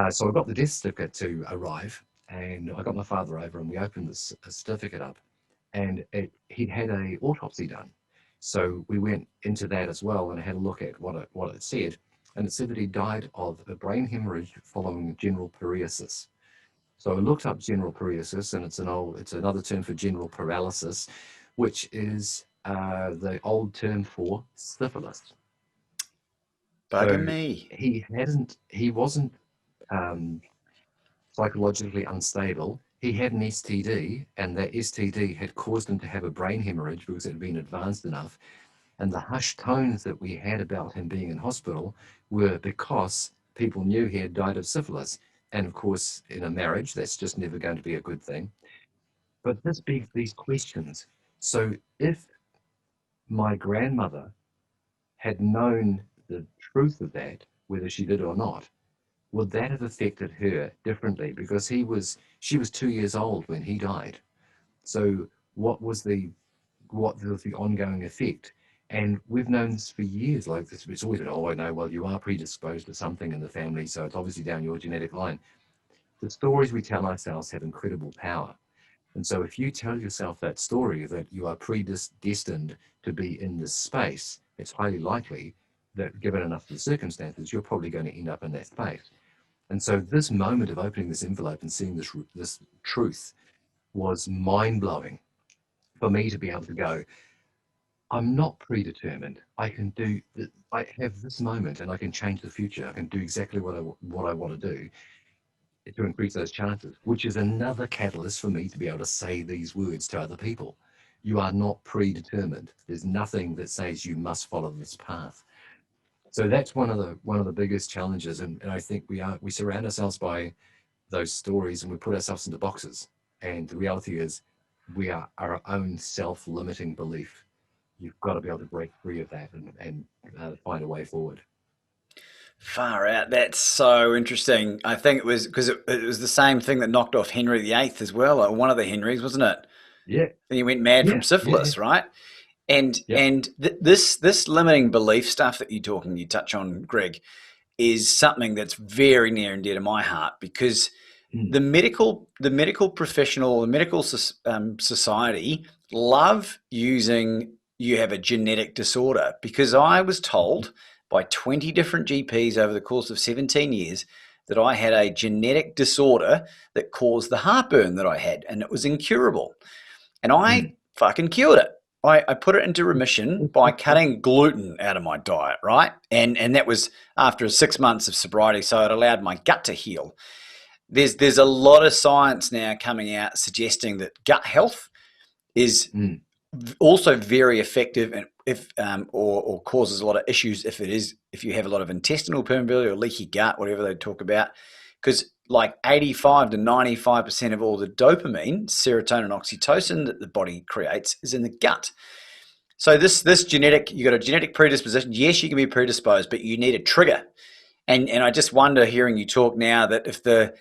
So I got the death certificate to arrive, and I got my father over, and we opened this certificate up, and he'd had a autopsy done. So we went into that as well and had a look at what it said, and it said that he died of a brain hemorrhage following general paresis. So I looked up general paresis, and it's another term for general paralysis, which is the old term for syphilis. Bugger So me. he wasn't psychologically unstable. He had an STD, and that STD had caused him to have a brain hemorrhage because it had been advanced enough. And the hushed tones that we had about him being in hospital were because people knew he had died of syphilis. And of course, in a marriage, that's just never going to be a good thing. But this begs these questions. So if my grandmother had known the truth of that, whether she did or not, would that have affected her differently? Because she was 2 years old when he died. So what was the ongoing effect? And we've known this for years. Like this, it's always been, oh, I know. Well, you are predisposed to something in the family, so it's obviously down your genetic line. The stories we tell ourselves have incredible power. And so if you tell yourself that story that you are predestined to be in this space, it's highly likely that given enough of the circumstances, you're probably going to end up in that space. And so this moment of opening this envelope and seeing this truth was mind-blowing for me to be able to go, I'm not predetermined. I have this moment and I can change the future. I can do exactly what I want to do to increase those chances, which is another catalyst for me to be able to say these words to other people. You are not predetermined. There's nothing that says you must follow this path. So that's one of the biggest challenges, and I think we surround ourselves by those stories and we put ourselves into boxes. And the reality is, we are our own self-limiting belief. You've got to be able to break free of that and find a way forward. Far out. That's so interesting. I think it was because it was the same thing that knocked off Henry VIII as well, or one of the Henrys, wasn't it? Yeah, And he went mad from yeah, yeah, yeah, syphilis, right? And yeah. and this limiting belief stuff that you touch on, Greg, is something that's very near and dear to my heart because Mm, the medical professional, the medical society love using you have a genetic disorder because I was told by 20 different GPs over the course of 17 years that I had a genetic disorder that caused the heartburn that I had and it was incurable. And I mm. fucking cured it. I put it into remission by cutting gluten out of my diet, right? And that was after 6 months of sobriety, so it allowed my gut to heal. There's a lot of science now coming out suggesting that gut health is Mm. also very effective and if or causes a lot of issues if you have a lot of intestinal permeability or leaky gut, whatever they talk about, because like 85 to 95% of all the dopamine, serotonin, and oxytocin that the body creates is in the gut. So this genetic, you got a genetic predisposition. Yes, you can be predisposed, but you need a trigger. And I just wonder, hearing you talk now, that if the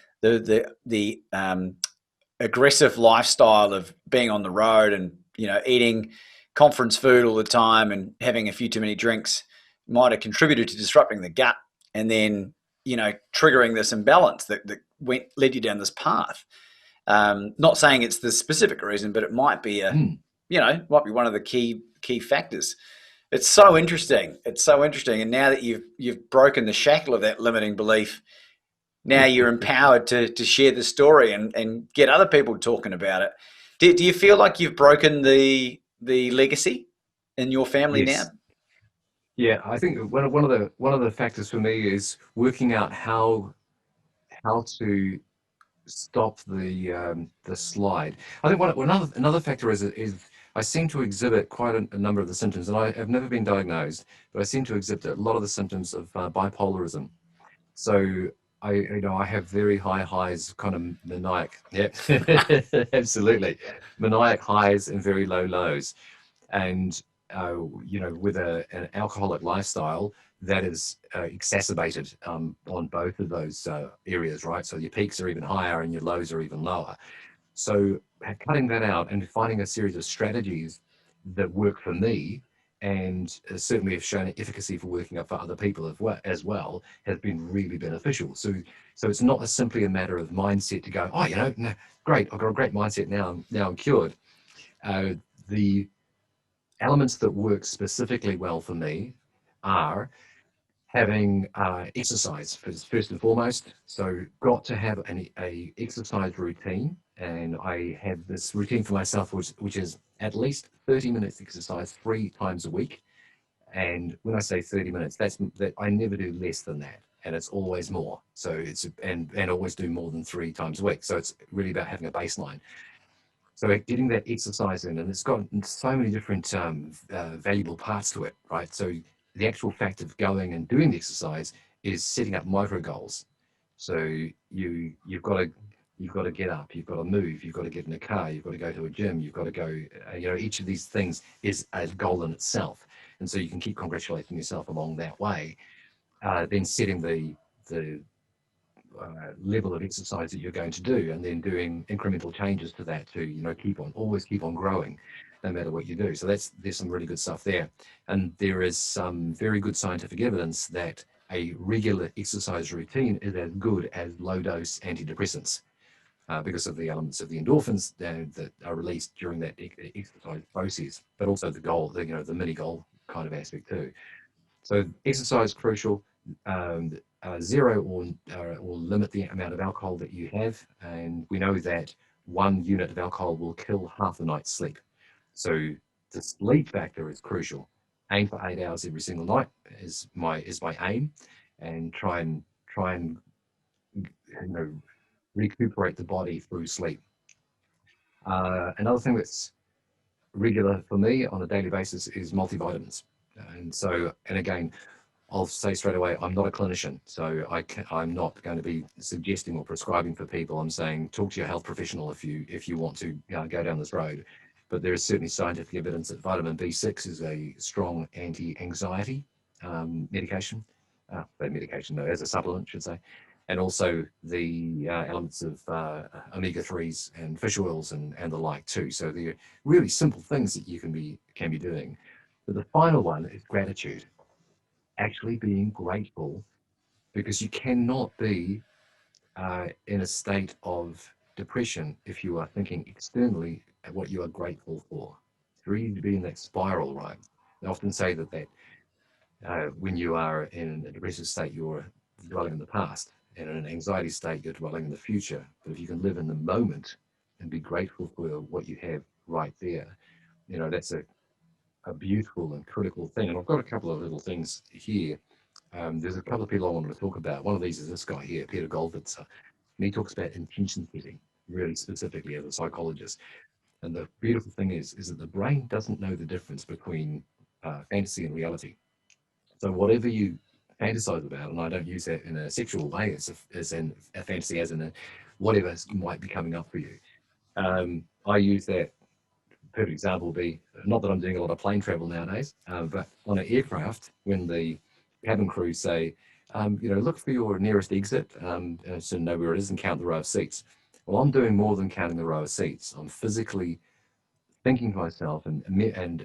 aggressive lifestyle of being on the road and eating conference food all the time and having a few too many drinks might have contributed to disrupting the gut and then triggering this imbalance that led you down this path. Not saying it's the specific reason, but it might be Mm. might be one of the key factors. It's so interesting. It's so interesting. And now that you've broken the shackle of that limiting belief, now you're empowered to share the story and get other people talking about it. Do you feel like you've broken the legacy in your family now? Yes. Yeah, I think one of the factors for me is working out how to stop the slide. I think another factor is I seem to exhibit quite a number of the symptoms, and I have never been diagnosed, but I seem to exhibit a lot of the symptoms of bipolarism. So I have very high highs, kind of maniac. Yep, absolutely, maniac highs and very low lows, and with an alcoholic lifestyle, that is exacerbated on both of those areas, right? So your peaks are even higher and your lows are even lower. So cutting that out and finding a series of strategies that work for me and certainly have shown efficacy for working up for other people as well has been really beneficial. So it's not simply a matter of mindset to go, oh, no, great, I've got a great mindset now I'm cured. Uh, the elements that work specifically well for me are having exercise first and foremost. So got to have a exercise routine, and I have this routine for myself, which is at least 30 minutes exercise 3 times a week. And when I say 30 minutes, that I never do less than that, and it's always more. So and always do more than 3 times a week. So it's really about having a baseline. So getting that exercise in, and it's got so many different valuable parts to it, right? So the actual fact of going and doing the exercise is setting up micro goals. So you've got to get up, you've got to move, you've got to get in a car, you've got to go to a gym, you've got to go. Each of these things is a goal in itself, and so you can keep congratulating yourself along that way. Then setting the level of exercise that you're going to do, and then doing incremental changes to that to always keep on growing no matter what you do. So there's some really good stuff there, and there is some very good scientific evidence that a regular exercise routine is as good as low dose antidepressants, because of the elements of the endorphins that are released during that exercise process, but also the mini goal kind of aspect too. So exercise crucial. Zero or limit the amount of alcohol that you have, and we know that 1 unit of alcohol will kill half the night's sleep. So the sleep factor is crucial. Aim for 8 hours every single night is my aim, and try and you know recuperate the body through sleep. Another thing that's regular for me on a daily basis is multivitamins. And again, I'll say straight away, I'm not a clinician, so I'm not going to be suggesting or prescribing for people. I'm saying talk to your health professional if you want to go down this road. But there is certainly scientific evidence that vitamin B6 is a strong anti-anxiety medication, medication, no, as a supplement, should say, and also the elements of omega-3s and fish oils and the like too. So they're really simple things that you can be doing. But the final one is gratitude, actually being grateful, because you cannot be in a state of depression if you are thinking externally at what you are grateful for. It's really to be in that spiral, right? They often say that when you are in a depressive state, you're dwelling in the past, and in an anxiety state, you're dwelling in the future. But if you can live in the moment and be grateful for what you have right there, that's a beautiful and critical thing. And I've got a couple of little things here. There's a couple of people I wanted to talk about. One of these is this guy here, Peter Goldwitzer, and he talks about intention setting really specifically as a psychologist. And the beautiful thing is that the brain doesn't know the difference between fantasy and reality. So whatever you fantasize about, and I don't use that in a sexual way, as in a fantasy, as in whatever might be coming up for you. I use that. Perfect example would be, not that I'm doing a lot of plane travel nowadays, but on an aircraft, when the cabin crew say, look for your nearest exit, so know where it is and count the row of seats. Well, I'm doing more than counting the row of seats. I'm physically thinking to myself and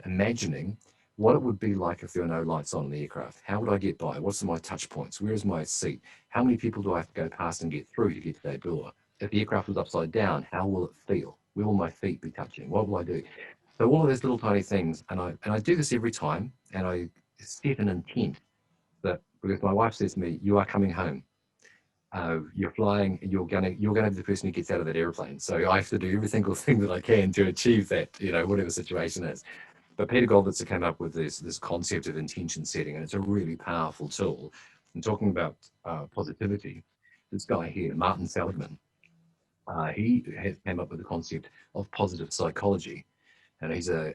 imagining what it would be like if there were no lights on in the aircraft. How would I get by? What's my touch points? Where is my seat? How many people do I have to go past and get through to get to that door? If the aircraft was upside down, how will it feel? Where will my feet be touching? What will I do? So all of those little tiny things, and I do this every time, and I set an intent that, because my wife says to me, "You are coming home. You're flying. You're gonna be the person who gets out of that airplane." So I have to do every single thing that I can to achieve that, whatever the situation is. But Peter Goldwitzer came up with this concept of intention setting, and it's a really powerful tool. And talking about positivity, this guy here, Martin Seligman, he came up with the concept of positive psychology. And he's a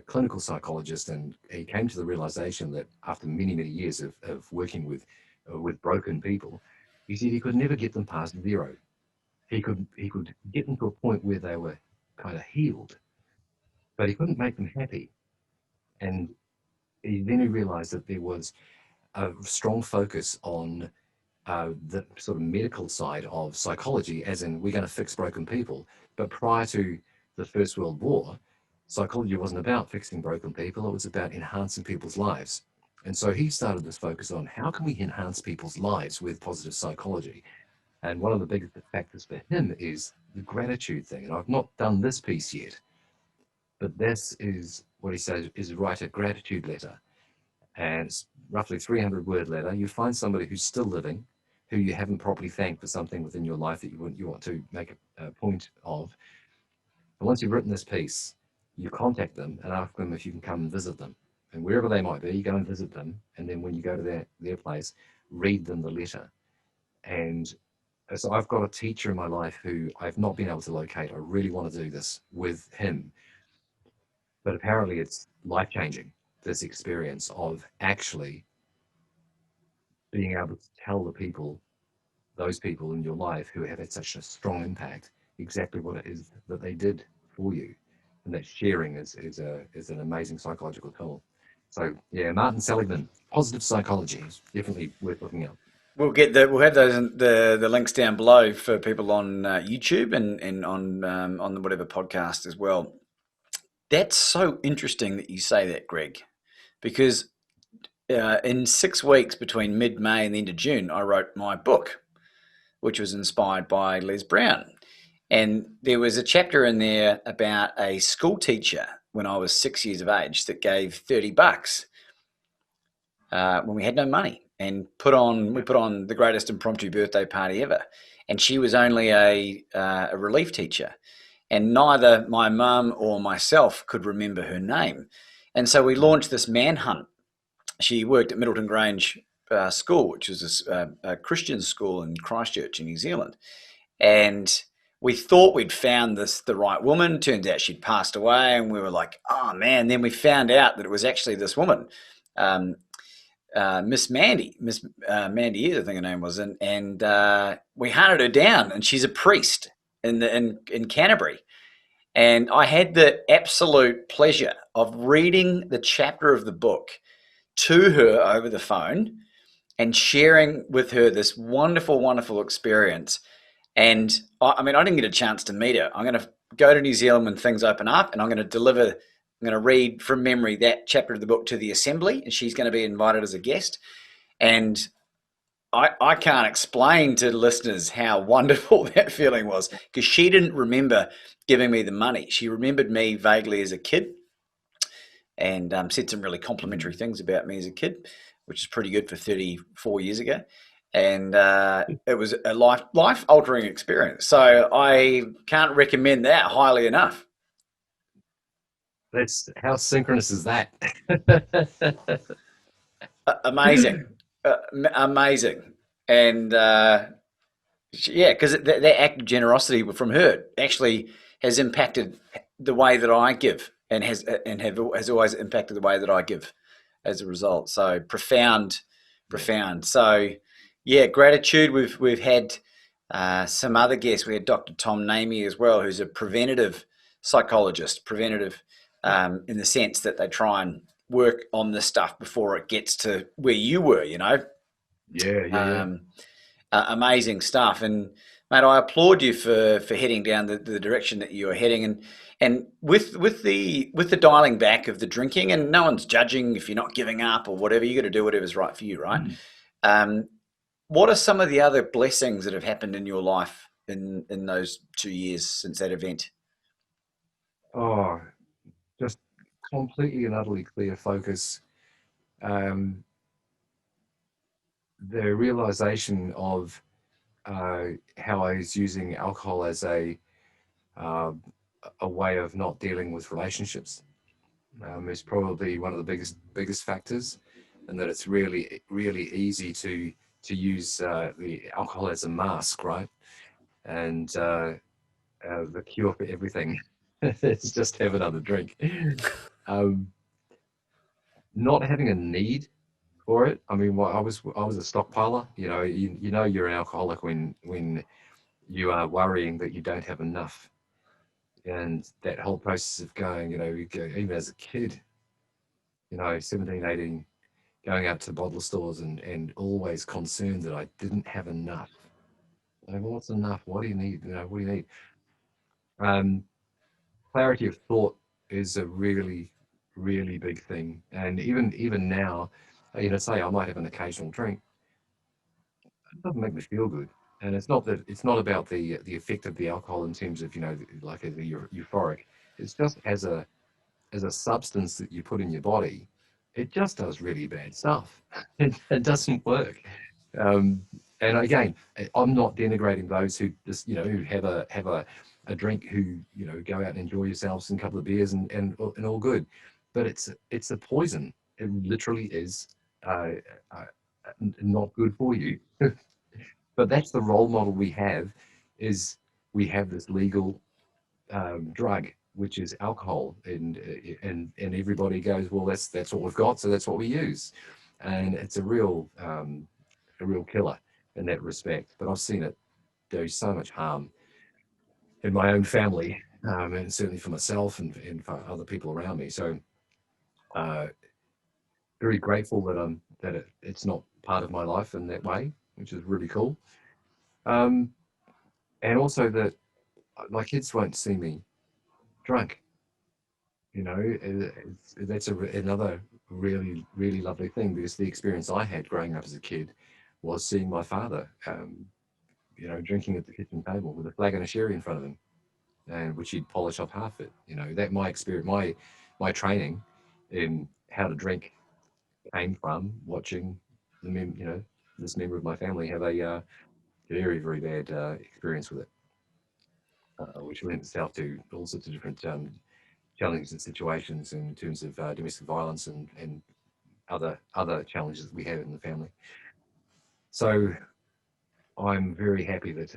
clinical psychologist, and he came to the realization that after many, many years of working with broken people, he said he could never get them past zero. He could get them to a point where they were kind of healed, but he couldn't make them happy. And then he realized that there was a strong focus on the sort of medical side of psychology, as in we're going to fix broken people. But prior to the First World War, psychology wasn't about fixing broken people, it was about enhancing people's lives. And so he started this focus on how can we enhance people's lives with positive psychology. And one of the biggest factors for him is the gratitude thing. And I've not done this piece yet, but this is what he says is write a gratitude letter. And it's roughly 300-word letter. You find somebody who's still living, who you haven't properly thanked for something within your life that you want to make a point of. And once you've written this piece, you contact them and ask them if you can come and visit them. And wherever they might be, you go and visit them. And then when you go to their place, read them the letter. And so I've got a teacher in my life who I've not been able to locate. I really want to do this with him. But apparently it's life changing, this experience of actually being able to tell the people, those people in your life who have had such a strong impact, exactly what it is that they did for you. And that sharing is an amazing psychological tool. So yeah, Martin Seligman, positive psychology is definitely worth looking up. We'll have those the links down below for people on YouTube and on the whatever podcast as well. That's so interesting that you say that, Greg, because in 6 weeks between mid-May and the end of June, I wrote my book, which was inspired by Les Brown. And there was a chapter in there about a school teacher when I was 6 years of age that gave $30 when we had no money and we put on the greatest impromptu birthday party ever. And she was only a relief teacher, and neither my mum or myself could remember her name. And so we launched this manhunt. She worked at Middleton Grange School, which is a Christian school in Christchurch in New Zealand. And we thought we'd found the right woman. Turns out she'd passed away, and we were like, oh man. Then we found out that it was actually this woman, um, Miss Mandy is, I think her name was, and we hunted her down, and she's a priest in Canterbury. And I had the absolute pleasure of reading the chapter of the book to her over the phone and sharing with her this wonderful, wonderful experience. And I mean, I didn't get a chance to meet her. I'm going to go to New Zealand when things open up, and I'm going to read from memory that chapter of the book to the assembly, and she's going to be invited as a guest. And I can't explain to listeners how wonderful that feeling was, because she didn't remember giving me the money. She remembered me vaguely as a kid, and said some really complimentary things about me as a kid, which is pretty good for 34 years ago. And it was a life altering experience. So I can't recommend that highly enough. That's how synchronous is that? Amazing, amazing, and yeah, because that act of generosity from her actually has impacted the way that I give, and has always impacted the way that I give as a result. So profound, Yeah. profound. So yeah, gratitude. We've had some other guests. We had Dr. Tom Namey as well, who's a preventative psychologist, preventative in the sense that they try and work on this stuff before it gets to where you were, Yeah, yeah, yeah. amazing stuff. And mate, I applaud you for heading down the direction that you are heading, and with the dialing back of the drinking, and no one's judging if you're not giving up or whatever. You got to do whatever's right for you, right? Mm. Um, what are some of the other blessings that have happened in your life in those 2 years since that event? Oh, just completely and utterly clear focus. Um, the realization of how I was using alcohol as uh, a way of not dealing with relationships is probably one of the biggest factors, and that it's really easy to use the alcohol as a mask, right? And the cure for everything is just have another drink. Um, Not having a need for it. I mean, well, I was a stockpiler. You know you're an alcoholic when you are worrying that you don't have enough, and that whole process of going, even as a kid. 17, 18, going out to bottle stores and always concerned that I didn't have enough. What's enough? What do you need? What do you need? Um, Clarity of thought is a really, really big thing. And even now, say I might have an occasional drink, it doesn't make me feel good. And it's not about the effect of the alcohol in terms of like as a euphoric. It's just as a substance that you put in your body, it just does really bad stuff. It doesn't work. Um, and again, I'm not denigrating those who just who have a drink, who go out and enjoy yourselves and a couple of beers and all good, but it's a poison. It literally is uh, uh, not good for you. But that's the role model we have, is we have this legal drug, which is alcohol, and everybody goes, well, that's what we've got, so that's what we use, and it's a real killer in that respect. But I've seen it do so much harm in my own family, and certainly for myself and for other people around me. So uh, very grateful that it's not part of my life in that way, which is really cool. Um, and also that my kids won't see me drunk. That's another really, really lovely thing, because the experience I had growing up as a kid was seeing my father, drinking at the kitchen table with a flagon of sherry in front of him, and which he'd polish off half it. That my experience, my training in how to drink came from watching this member of my family have a very, very bad experience with it, which lent itself to all sorts of different challenges and situations in terms of domestic violence and other challenges that we have in the family. So I'm very happy that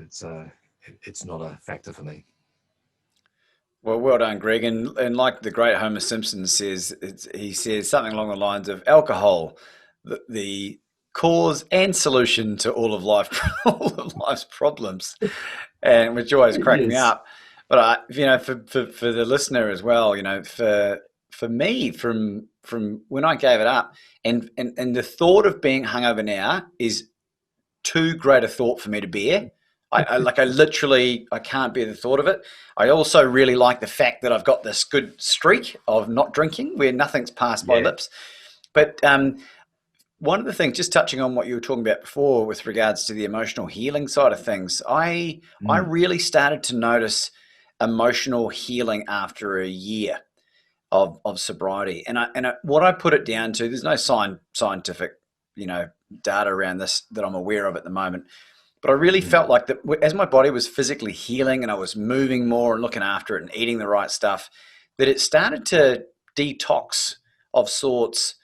it's not a factor for me. Well, well done, Greg. And like the great Homer Simpson says, he says something along the lines of alcohol, the cause and solution to all of life, all of life's problems, and which always cracked me Yes. up. But for the listener as well, for me, from when I gave it up, and the thought of being hungover now is too great a thought for me to bear. I literally I can't bear the thought of it. I also really like the fact that I've got this good streak of not drinking where nothing's passed my Yeah. lips. But one of the things, just touching on what you were talking about before with regards to the emotional healing side of things, I Mm. really started to notice emotional healing after a year of sobriety. What I put it down to, there's no scientific data around this that I'm aware of at the moment. But I really Mm. felt like that as my body was physically healing and I was moving more and looking after it and eating the right stuff, that it started to detox of sorts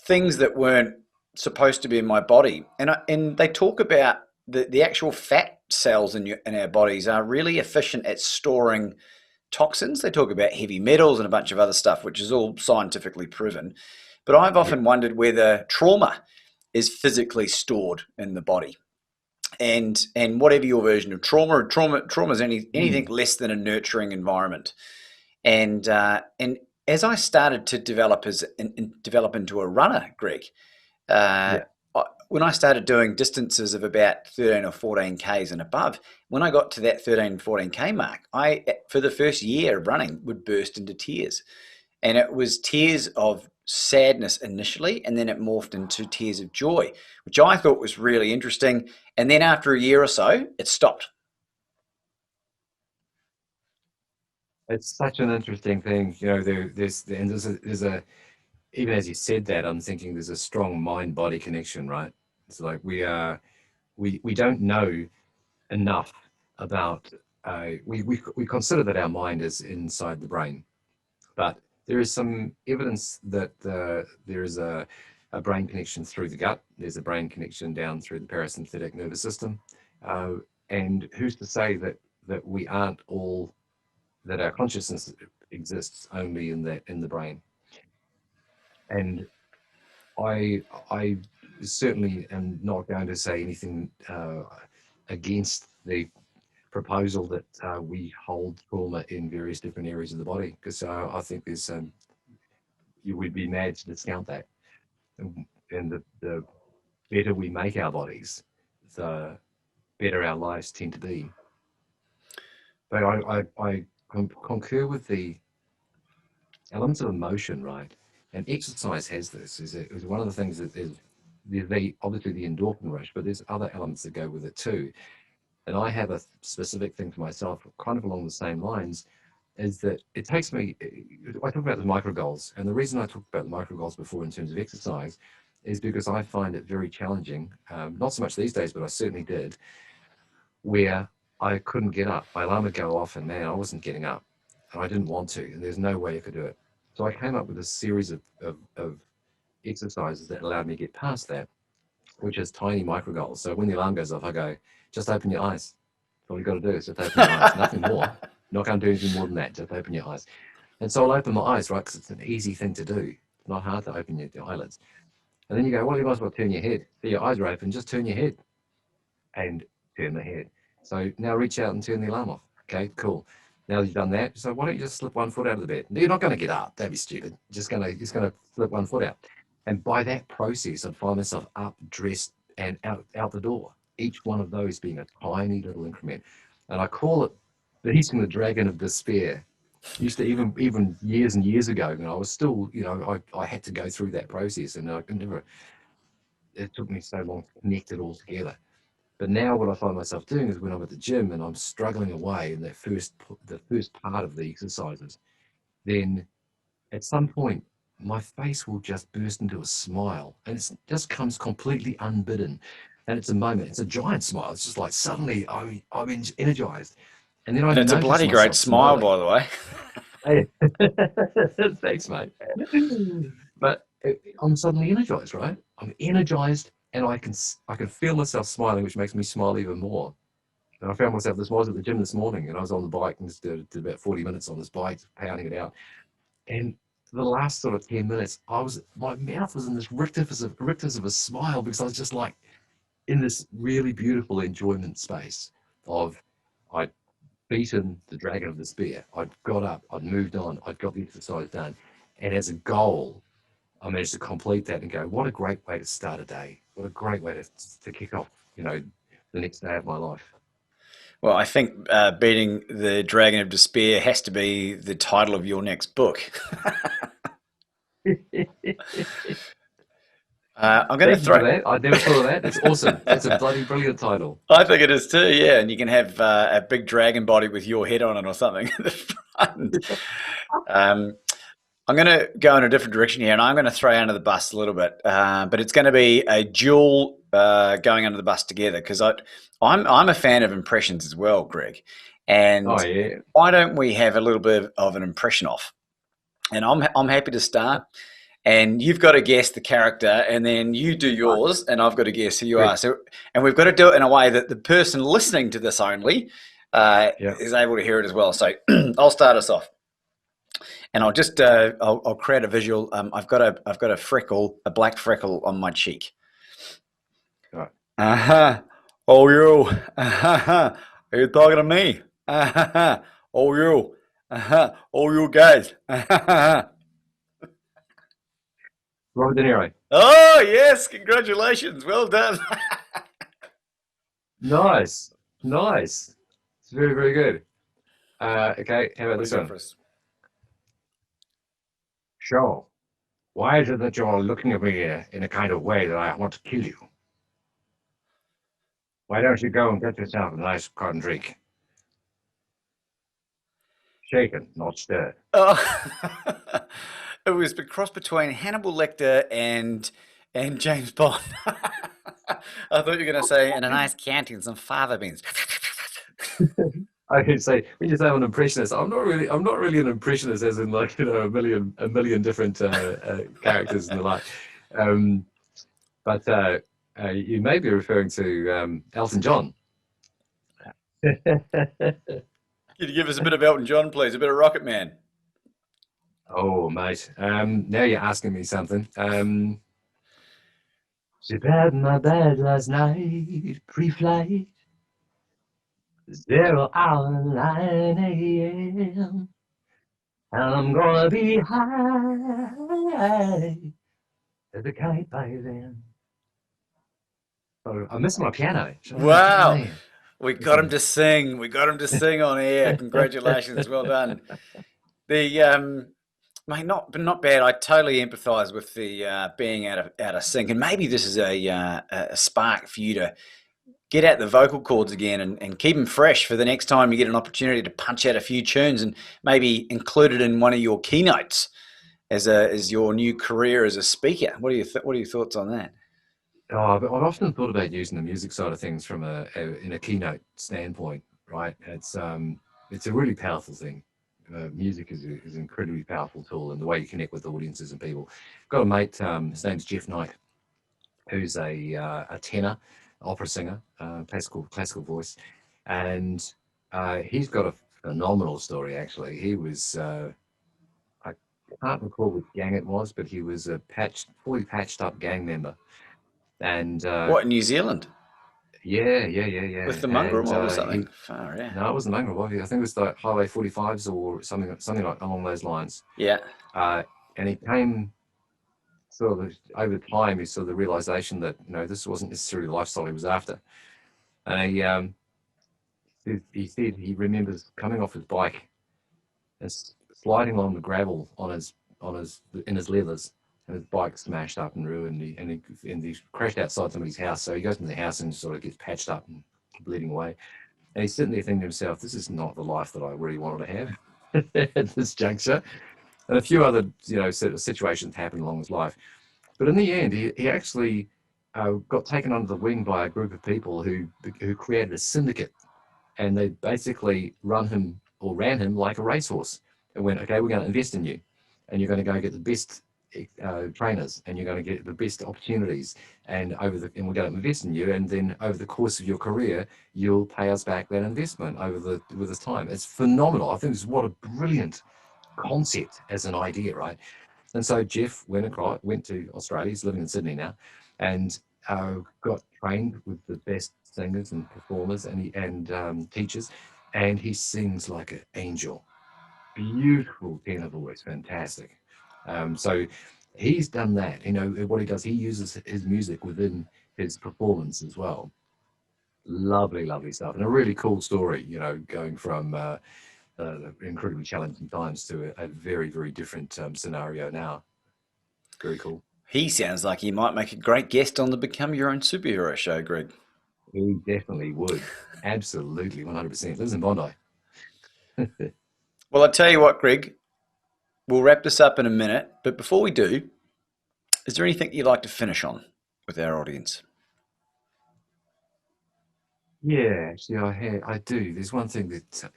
things that weren't supposed to be in my body. And they talk about the actual fat cells in our bodies are really efficient at storing toxins. They talk about heavy metals and a bunch of other stuff, which is all scientifically proven. But I've Yep. often wondered whether trauma is physically stored in the body, and whatever your version of trauma is anything Mm. less than a nurturing environment. And as I started to develop into a runner, Greg, uh, Yeah. when I started doing distances of about 13 or 14 Ks and above, when I got to that 13, 14K mark, I, for the first year of running, would burst into tears. And it was tears of sadness initially, and then it morphed into tears of joy, which I thought was really interesting. And then after a year or so, it stopped. It's such an interesting thing. There's a even as you said that, I'm thinking there's a strong mind-body connection, right? It's like we don't know enough about we consider that our mind is inside the brain, but there is some evidence that there is a brain connection through the gut. There's a brain connection down through the parasympathetic nervous system, uh, and who's to say that we aren't all that our consciousness exists only in the brain? And I I certainly am not going to say anything against the proposal that we hold trauma in various different areas of the body, because I think there's you would be mad to discount that. And the better we make our bodies, the better our lives tend to be. But I concur with the elements of emotion, right? And exercise has this. Is one of the things that is obviously the endorphin rush, but there's other elements that go with it too. And I have a specific thing for myself, kind of along the same lines, is that it takes me. I talk about the micro goals, and the reason I talked about the micro goals before in terms of exercise is because I find it very challenging. Not so much these days, but I certainly did, where I couldn't get up. My alarm would go off, and man, I wasn't getting up, and I didn't want to, and there's no way I could do it. So I came up with a series of exercises that allowed me to get past that, which is tiny micro goals. So when the alarm goes off, I go, just open your eyes. That's all you got to do is just open your eyes, nothing more. Not going to do anything more than that. Just open your eyes. And so I'll open my eyes, right? Because it's an easy thing to do. It's not hard to open your eyelids. And then you go, well, you might as well turn your head. So your eyes are open, just turn your head and turn the head. So now reach out and turn the alarm off. Okay, cool. Now that you've done that, so why don't you just slip one foot out of the bed? You're not going to get up. That'd be stupid. Just gonna slip one foot out. And by that process, I'd find myself up, dressed, and out the door. Each one of those being a tiny little increment. And I call it beating the dragon of despair. Used to even years and years ago, when I was still, I had to go through that process, and I could never. It took me so long to connect it all together. But now what I find myself doing is when I'm at the gym and I'm struggling away in the first part of the exercises, then at some point my face will just burst into a smile, and it just comes completely unbidden. And it's a moment, it's a giant smile. It's just like suddenly I'm energized. And then I And it's a notice bloody great myself smile, smiling. by the way. Hey, thanks, mate. But I'm suddenly energized, right? I'm energized, and I can feel myself smiling, which makes me smile even more. And I found myself, this was at the gym this morning, and I was on the bike and just did about 40 minutes on this bike, pounding it out. And the last sort of 10 minutes, my mouth was in this rictus of a smile, because I was just like in this really beautiful enjoyment space of I'd beaten the dragon of despair. I'd got up, I'd moved on, I'd got the exercise done. And as a goal, I managed to complete that and go, what a great way to start a day. What a great way to kick off, the next day of my life. Well, I think beating the dragon of despair has to be the title of your next book. I'm going to Thank you for throw. that. I never thought of that. That's awesome. That's a bloody brilliant title. I think it is too, yeah. And you can have a big dragon body with your head on it or something at the front. Um, I'm going to go in a different direction here, and I'm going to throw under the bus a little bit, but it's going to be a dual going under the bus together, because I'm a fan of impressions as well, Greg. Oh, And yeah. why don't we have a little bit of an impression off? And I'm happy to start. And you've got to guess the character, and then you do Right. yours, and I've got to guess who you Great. are. So, and we've got to do it in a way that the person listening to this only Yeah. is able to hear it as well. So I'll start us off, and I'll create a visual. I've got a freckle, a black freckle on my cheek. Right. Uh-huh. Oh, you. Uh-huh. Are you talking to me? Uh-huh. Oh, you. Uh-huh. Oh, you guys. Uh-huh. Robert De Niro. Oh, yes. Congratulations. Well done. Nice. Nice. It's very, very good. Okay, how about What this do you got one? for us? Sure. Why is it that you're looking at me in a kind of way that I want to kill you? Why don't you go and get yourself a nice cotton drink? Shaken, not stirred. Oh, it was a cross between Hannibal Lecter and James Bond. I thought you were going to say, and a nice Chianti and some fava beans. I can say when you say I'm an impressionist, I'm not really an impressionist, as in like a million different characters and the like. Um, but you may be referring to Elton John. Could you give us a bit of Elton John, please? A bit of Rocket Man. Oh, mate. Now you're asking me something. She grabbed my bag last night, pre-flight, 0 hour 9 a.m. I'm gonna be high as a kite by then. Oh, I missed my piano. Oh Wow. man. We got him Listen. to sing. We got him to sing on air. Congratulations. Well done. The mate, not bad. I totally empathise with the being out of sync, and maybe this is a spark for you to get out the vocal cords again and keep them fresh for the next time you get an opportunity to punch out a few tunes and maybe include it in one of your keynotes as your new career as a speaker. What are your thoughts on that? Oh, but I've often thought about using the music side of things from in a keynote standpoint, right? It's a really powerful thing. Music is an incredibly powerful tool, and the way you connect with audiences and people. I've got a mate, his name's Jeff Knight, who's a tenor, opera singer, classical voice, and he's got a phenomenal story. Actually, he was I can't recall which gang it was, but he was a fully patched up gang member, and What in New Zealand yeah, with the mongrel and mob or something? he Far out. no, it wasn't the Mangrove. I think it was the Highway 45s or something like along those lines. Yeah. Uh, and he came sort of over time. He saw the realization that this wasn't necessarily the lifestyle he was after. And he said he remembers coming off his bike and sliding along the gravel on his in his leathers, and his bike smashed up and ruined. And he crashed outside somebody's house. So he goes into the house and sort of gets patched up and bleeding away. And he's sitting there thinking to himself, "This is not the life that I really wanted to have at this juncture." And a few other sort of situations happened along his life. But in the end, he actually got taken under the wing by a group of people who created a syndicate, and they basically ran him like a racehorse, and went, "Okay, we're going to invest in you, and you're going to go get the best trainers, and you're going to get the best opportunities, and we're going to invest in you, and then over the course of your career, you'll pay us back that investment with this time." It's phenomenal. I think what a brilliant concept as an idea, right? And so Jeff went to Australia. He's living in Sydney now, and got trained with the best singers and performers and teachers, and he sings like an angel. Beautiful tenor voice, fantastic. So he's done that. What he does, he uses his music within his performance as well. Lovely, lovely stuff, and a really cool story. Going from incredibly challenging times to a very, very different scenario now. Very cool. He sounds like he might make a great guest on the Become Your Own Superhero show, Greg. He definitely would. Absolutely, 100%. Lives in Bondi. Well, I tell you what, Greg, we'll wrap this up in a minute, but before we do, is there anything you'd like to finish on with our audience? Yeah, actually, I do. There's one thing that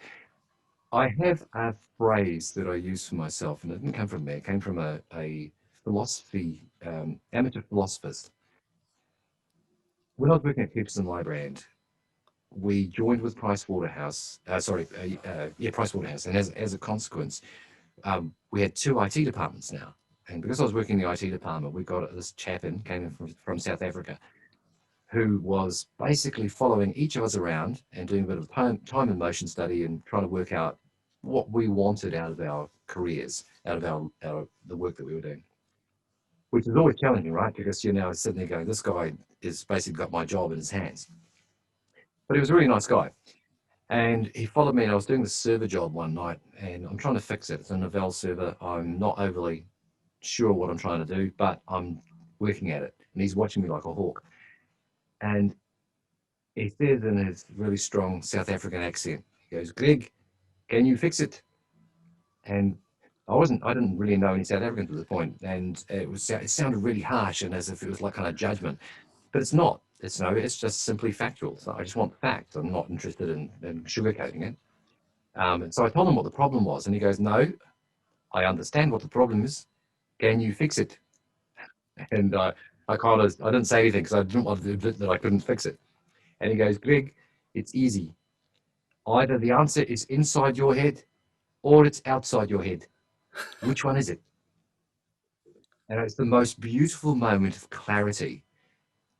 I have a phrase that I use for myself, and it didn't come from me. It came from a philosophy, amateur philosophist. When I was working at Gibson Librand, we joined with Price Waterhouse. Price Waterhouse, and as a consequence, we had two IT departments now. And because I was working in the IT department, we got this chap came in from South Africa, who was basically following each of us around and doing a bit of time and motion study and trying to work out what we wanted out of our careers, out of the work that we were doing, which is always challenging, right? Because you're now sitting there going, this guy is basically got my job in his hands. But he was a really nice guy. And he followed me, and I was doing the server job one night, and I'm trying to fix it. It's a Novell server. I'm not overly sure what I'm trying to do, but I'm working at it. And he's watching me like a hawk. And he says in his really strong South African accent, he goes, "Greg, can you fix it?" And I didn't really know any South Africans at the point, and it sounded really harsh and as if it was like kind of judgment, but it's not. It's no, it's just simply factual. So I just want facts. I'm not interested in sugarcoating it. And so I told him what the problem was, and he goes, "No, I understand what the problem is. Can you fix it?" And I didn't say anything because I didn't want to admit that I couldn't fix it. And he goes, "Greg, it's easy. Either the answer is inside your head or it's outside your head. Which one is it?" And it's the most beautiful moment of clarity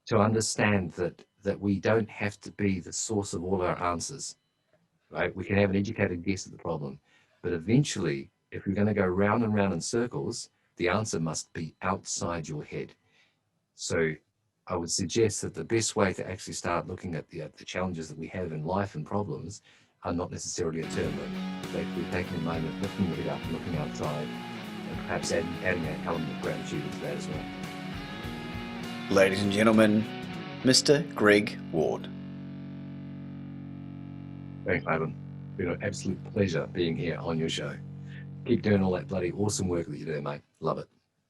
to understand that we don't have to be the source of all our answers, right? We can have an educated guess at the problem, but eventually if you're going to go round and round in circles, the answer must be outside your head. So I would suggest that the best way to actually start looking at the challenges that we have in life and problems are not necessarily a term, but we're taking a moment, lifting the head up and looking outside, and perhaps adding an element of gratitude into that as well. Ladies and gentlemen, Mr. Greg Ward. Thanks, Ivan. It's been an absolute pleasure being here on your show. Keep doing all that bloody awesome work that you do, mate. Love it.